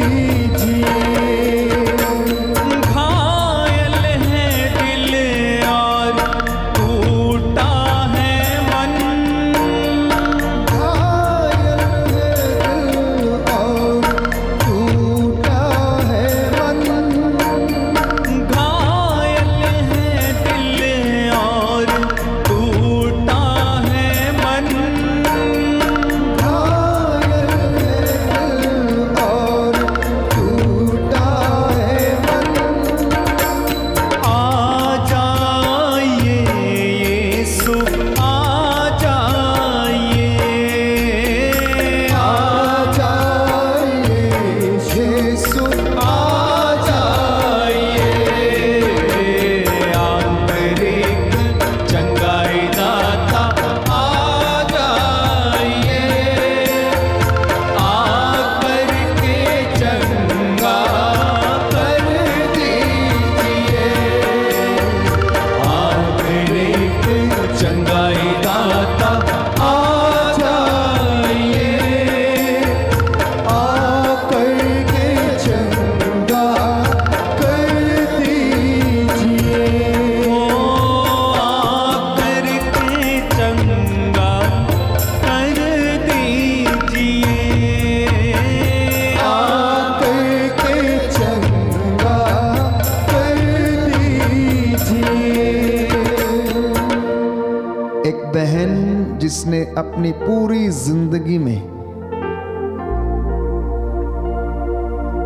घायल है दिल और टूटा है मन, घायल है दिल और टूटा है मन, घायल है दिल और टूटा है मन। घायल है दिल और टूटा है मन। आ जाइए यीशु, आ जाइए, आ जाइए यीशु, आ जाइए। आंतरिक चंगाई दाता आ जाइए, आकर के चंगा कर दीजिए। आंतरिक चंगाई दाता आ जाइए, आकर के चंगा कर दीजिए। ओ आकर के चंगा कर दीजिए। आकर के चंगा कर दीजिए। एक बहन जिसने अपनी पूरी जिंदगी में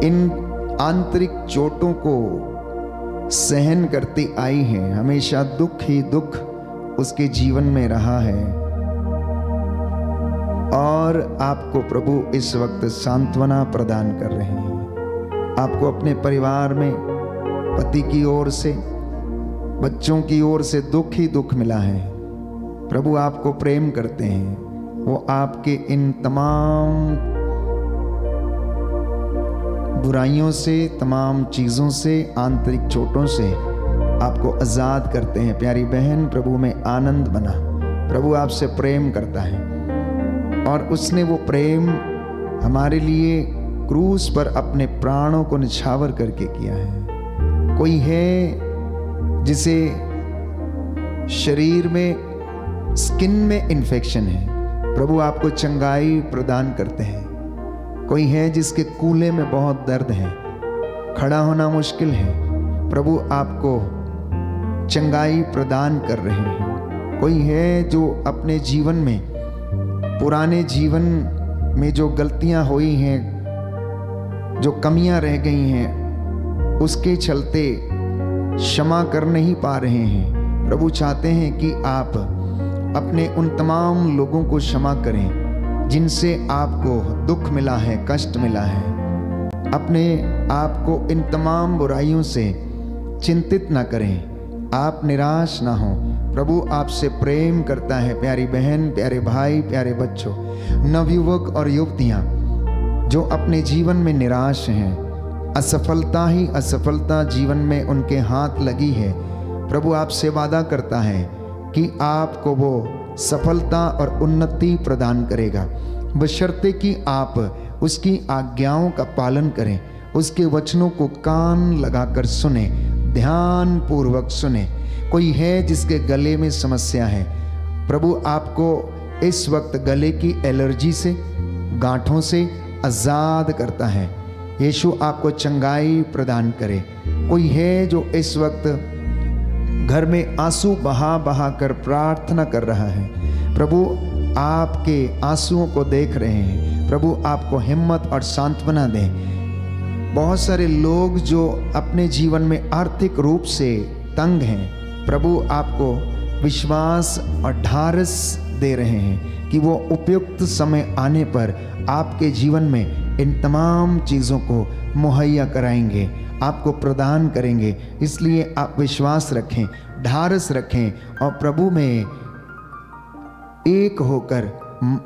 इन आंतरिक चोटों को सहन करती आई है, हमेशा दुख ही दुख उसके जीवन में रहा है। और आपको प्रभु इस वक्त सांत्वना प्रदान कर रहे हैं। आपको अपने परिवार में पति की ओर से, बच्चों की ओर से दुख ही दुख मिला है। प्रभु आपको प्रेम करते हैं, वो आपके इन तमाम बुराइयों से, तमाम चीज़ों से, आंतरिक चोटों से आपको आज़ाद करते हैं। प्यारी बहन, प्रभु में आनंद बना। प्रभु आपसे प्रेम करता है और उसने वो प्रेम हमारे लिए क्रूस पर अपने प्राणों को निछावर करके किया है। कोई है जिसे शरीर में, स्किन में इन्फेक्शन है, प्रभु आपको चंगाई प्रदान करते हैं। कोई है जिसके कूल्हे में बहुत दर्द है, खड़ा होना मुश्किल है, प्रभु आपको चंगाई प्रदान कर रहे हैं। कोई है जो अपने जीवन में, पुराने जीवन में जो गलतियां हुई हैं, जो कमियां रह गई हैं, उसके चलते क्षमा कर नहीं पा रहे हैं। प्रभु चाहते हैं कि आप अपने उन तमाम लोगों को क्षमा करें जिनसे आपको दुख मिला है, कष्ट मिला है। अपने आप को इन तमाम बुराइयों से चिंतित ना करें, आप निराश ना हो। प्रभु आपसे प्रेम करता है। प्यारी बहन, प्यारे भाई, प्यारे बच्चों, नवयुवक और युवतियां जो अपने जीवन में निराश हैं, असफलता ही असफलता जीवन में उनके हाथ लगी है, प्रभु आपसे वादा करता है कि आपको वो सफलता और उन्नति प्रदान करेगा, बशर्ते कि आप उसकी आज्ञाओं का पालन करें, उसके वचनों को कान लगाकर सुने, ध्यान पूर्वक सुने। कोई है जिसके गले में समस्या है, प्रभु आपको इस वक्त गले की एलर्जी से, गांठों से आज़ाद करता है। यीशु आपको चंगाई प्रदान करे। कोई है जो इस वक्त घर में आंसू बहा बहा कर प्रार्थना कर रहा है, प्रभु आपके आंसुओं को देख रहे हैं। प्रभु आपको हिम्मत और सांत्वना दें। बहुत सारे लोग जो अपने जीवन में आर्थिक रूप से तंग हैं, प्रभु आपको विश्वास और ढारस दे रहे हैं कि वो उपयुक्त समय आने पर आपके जीवन में इन तमाम चीज़ों को मुहैया कराएंगे, आपको प्रदान करेंगे। इसलिए आप विश्वास रखें, ढारस रखें और प्रभु में एक होकर,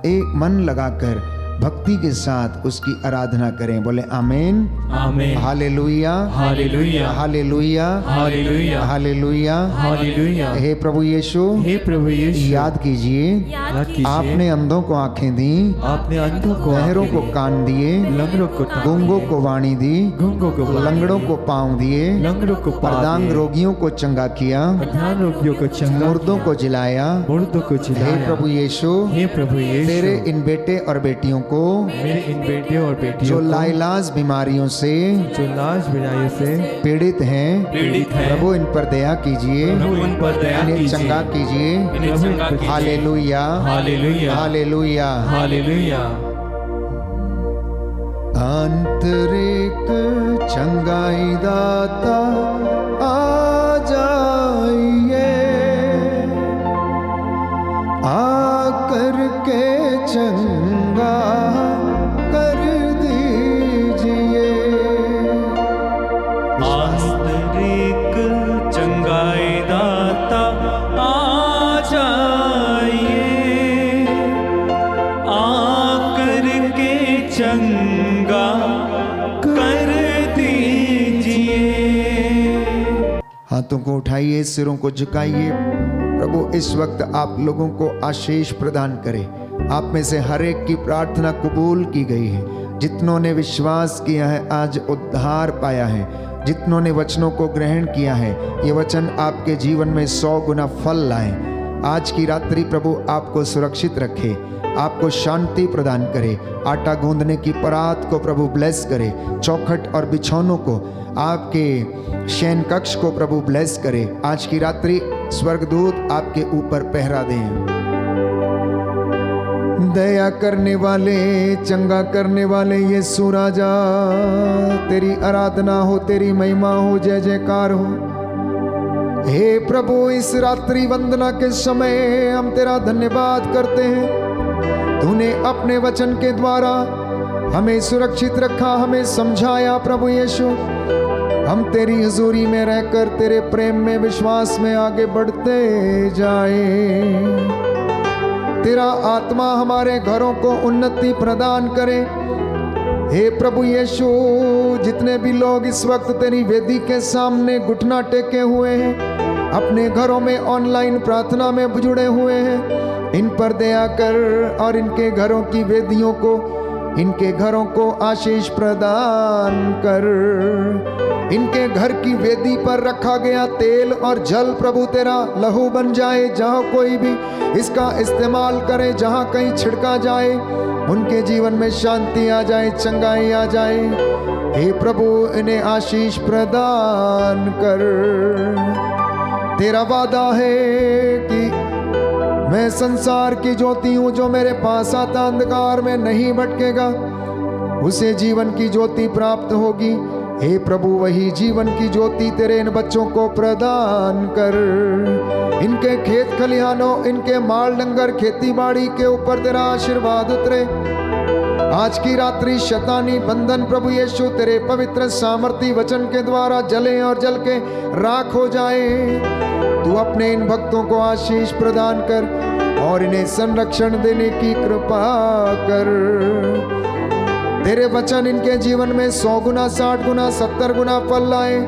एक मन लगाकर भक्ति के साथ उसकी आराधना करें। बोले आमीन, आमीन, hallelujah, hallelujah, hallelujah, hallelujah, hallelujah, hallelujah. हे प्रभु यीशु, हे प्रभु यीशु, याद कीजिए याद कीजिए, आपने अंधों को आंखें दी, आपने अंधों को बहरों को कान दिए, लंगड़ों को गूंगों को वाणी दी, गूंगों को लंगड़ों को पांव दिए, लंगड़ों को प्रदांग रोगियों को चंगा किया, प्रधान रोगियों को चंगा, मुर्दों को जिलाया। मुर्दों को हे जिलाया। प्रभु यीशु, हे प्रभु यीशु, तेरे इन बेटे और बेटियों को मेरे इन बेटियों और बेटियों जो को लाइलाज बीमारियों से जो लाज बीमारियों से पीड़ित हैं, प्रभु इन पर दया कीजिए, प्रभु इन पर दया इन्हें कीजिए, चंगा कीजिए। इन्हें चंगा कीजिए। Hallelujah, hallelujah, hallelujah, hallelujah. आंतरिक चंगाई दाता आ जाइए, आकर के चंगा कर दीजिए। आंतरिक चंगाई दाता आ जाइए, आकर के चंगा कर दीजिए। हाथों को उठाइए, सिरों को झुकाइए। प्रभु इस वक्त आप लोगों को आशीष प्रदान करे। आप में से हर एक की प्रार्थना कबूल की गई है। जितनों ने विश्वास किया है आज उद्धार पाया है। जितनों ने वचनों को ग्रहण किया है, ये वचन आपके जीवन में 100 गुना फल लाए। आज की रात्रि प्रभु आपको सुरक्षित रखे, आपको शांति प्रदान करे। आटा गूंदने की परात को प्रभु ब्लेस करे। चौखट और बिछौनों को, आपके शयन कक्ष को प्रभु ब्लेस करे। आज की रात्रि स्वर्गदूत आपके ऊपर पहरा दें। दया करने वाले, चंगा करने वाले यीशु राजा, तेरी आराधना हो, तेरी महिमा हो, जय जयकार हो। हे प्रभु, इस रात्रि वंदना के समय हम तेरा धन्यवाद करते हैं। तूने अपने वचन के द्वारा हमें सुरक्षित रखा, हमें समझाया। प्रभु यीशु, हम तेरी हुजूरी में रहकर तेरे प्रेम में, विश्वास में आगे बढ़ते जाएं। तेरा आत्मा हमारे घरों को उन्नति प्रदान करे। हे प्रभु यीशु, जितने भी लोग इस वक्त तेरी वेदी के सामने घुटना टेके हुए हैं, अपने घरों में ऑनलाइन प्रार्थना में जुड़े हुए हैं, इन पर दया कर और इनके घरों की वेदियों को, इनके घरों को आशीष प्रदान कर। इनके घर की वेदी पर रखा गया तेल और जल प्रभु तेरा लहू बन जाए। जहाँ कोई भी इसका इस्तेमाल करे, जहाँ कहीं छिड़का जाए, उनके जीवन में शांति आ जाए, चंगाई आ जाए। हे प्रभु, इन्हें आशीष प्रदान कर। तेरा वादा है कि मैं संसार की ज्योति हूं, जो मेरे पास आता अंधकार में नहीं भटकेगा, उसे जीवन की ज्योति प्राप्त होगी। हे प्रभु, वही जीवन की ज्योति तेरे इन बच्चों को प्रदान कर। इनके खेत खलिहानों, इनके माल डंगर खेती बाड़ी के ऊपर तेरा आशीर्वाद उतरे। आज की रात्रि शैतानी बंधन प्रभु यीशु तेरे पवित्र सामर्थी वचन के द्वारा जले और जल के राख हो जाए। तू अपने इन भक्तों को आशीष प्रदान कर और इन्हें संरक्षण देने की कृपा कर। तेरे वचन इनके जीवन में 100 गुना 60 गुना 70 गुना फल लाए।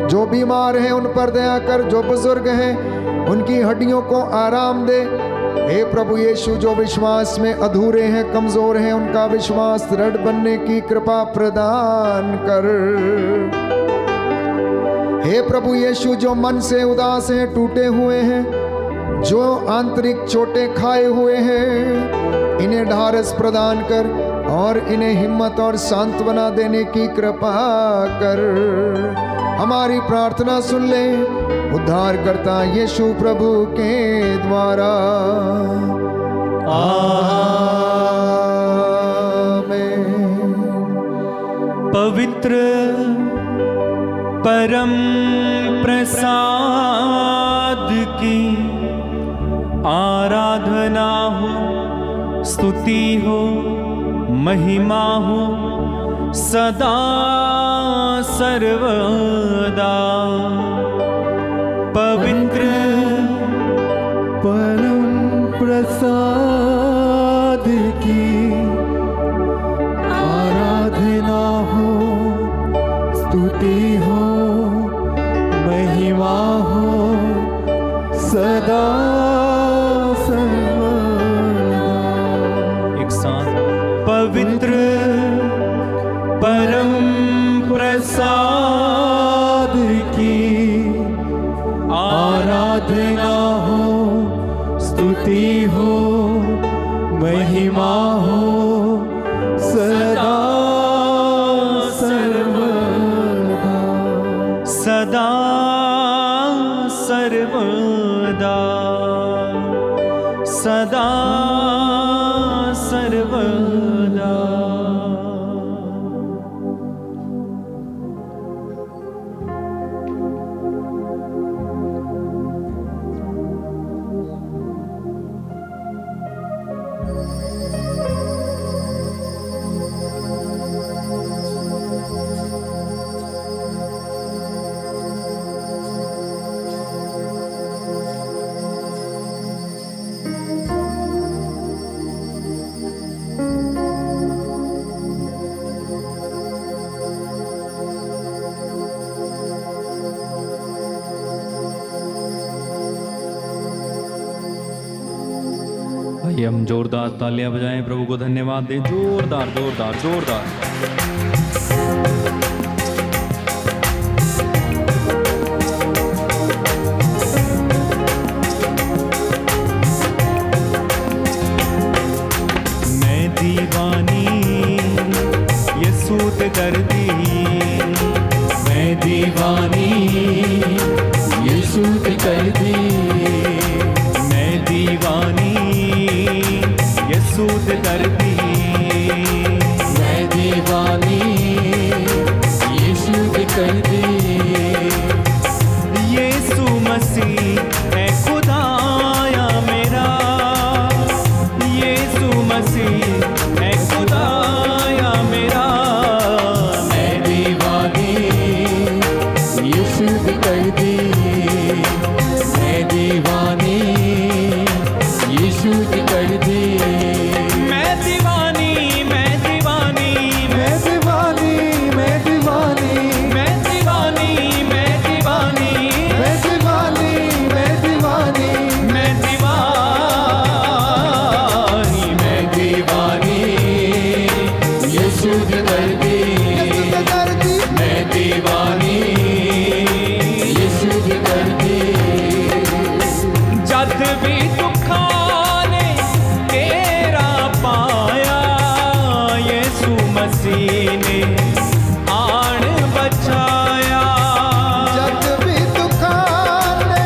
जो बीमार हैं उन पर दया कर, जो बुजुर्ग हैं उनकी हड्डियों को आराम दे। हे प्रभु यीशु, जो विश्वास में अधूरे हैं, कमजोर हैं, उनका विश्वास दृढ़ बनने की कृपा प्रदान कर। हे प्रभु यीशु, जो मन से उदास हैं, टूटे हुए हैं, जो आंतरिक चोटें खाए हुए हैं, इन्हें ढारस प्रदान कर और इन्हें हिम्मत और सांत्वना देने की कृपा कर। हमारी प्रार्थना सुन ले उद्धारकर्ता यीशु प्रभु के द्वारा। आमीन। पवित्र परम प्रसाद की आराधना हो, स्तुति हो, महिमा हो सदा सर्वदा। पवित्र परम प्रसाद की आराधना हो, स्तुति हो, महिमा हो सदा सर्वदा। एक साथ पवित्र परम प्रसाद की आराधना हो, स्तुति हो, महिमा हो सदा सर्वदा। सदा सर्वदा, सदा सर्वदा। आइए हम जोरदार तालियां बजाएं, प्रभु को धन्यवाद दें। जोरदार जोरदार जोरदार। मैं दीवानी यीशु ते दर्दी, मैं दीवानी यीशु की कर दी, मैं दीवानी यीशु ते दर्दी, मैं दीवानी यीशु की कर दी। यीशु मसीह है खुदाया मेरा, यीशु मसीह है खुदाया मेरा। मैं दीवानी यीशु की कर दी, मैं दीवानी यीशु की कर दी। मैं दीवानी मैं दीवानी मैं दीवानी मैं दीवानी मैं दीवानी मैं दीवानी मैं दीवानी मैं दीवानी मैं दीवानी मैं दीवानी यीशु की कर दी, मैं दीवानी यीशु की कर दी। जद भी दुखा ने तेरा पाया, यीशु मसीह ने आन बचाया। जग भी दुखाने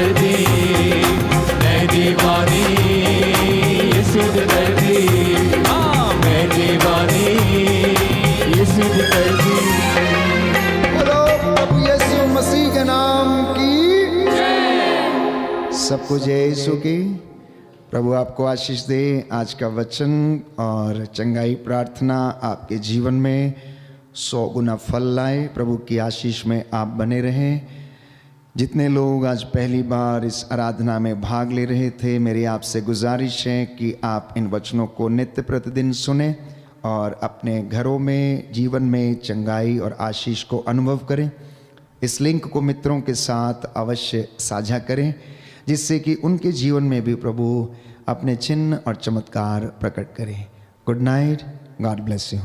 दर्दी मैं दीवानी यीशु दे दर्दी मैं दीवानी यीशु दे दर्दी बोलो प्रभु यीशु मसीह के नाम की सबको जय यीशु की। प्रभु आपको आशीष दे। आज का वचन और चंगाई प्रार्थना आपके जीवन में 100 गुना फल लाए। प्रभु की आशीष में आप बने रहें। जितने लोग आज पहली बार इस आराधना में भाग ले रहे थे, मेरी आपसे गुजारिश है कि आप इन वचनों को नित्य प्रतिदिन सुने और अपने घरों में जीवन में चंगाई और आशीष को अनुभव करें। इस लिंक को मित्रों के साथ अवश्य साझा करें, जिससे कि उनके जीवन में भी प्रभु अपने चिन्ह और चमत्कार प्रकट करें। Good night, God bless you.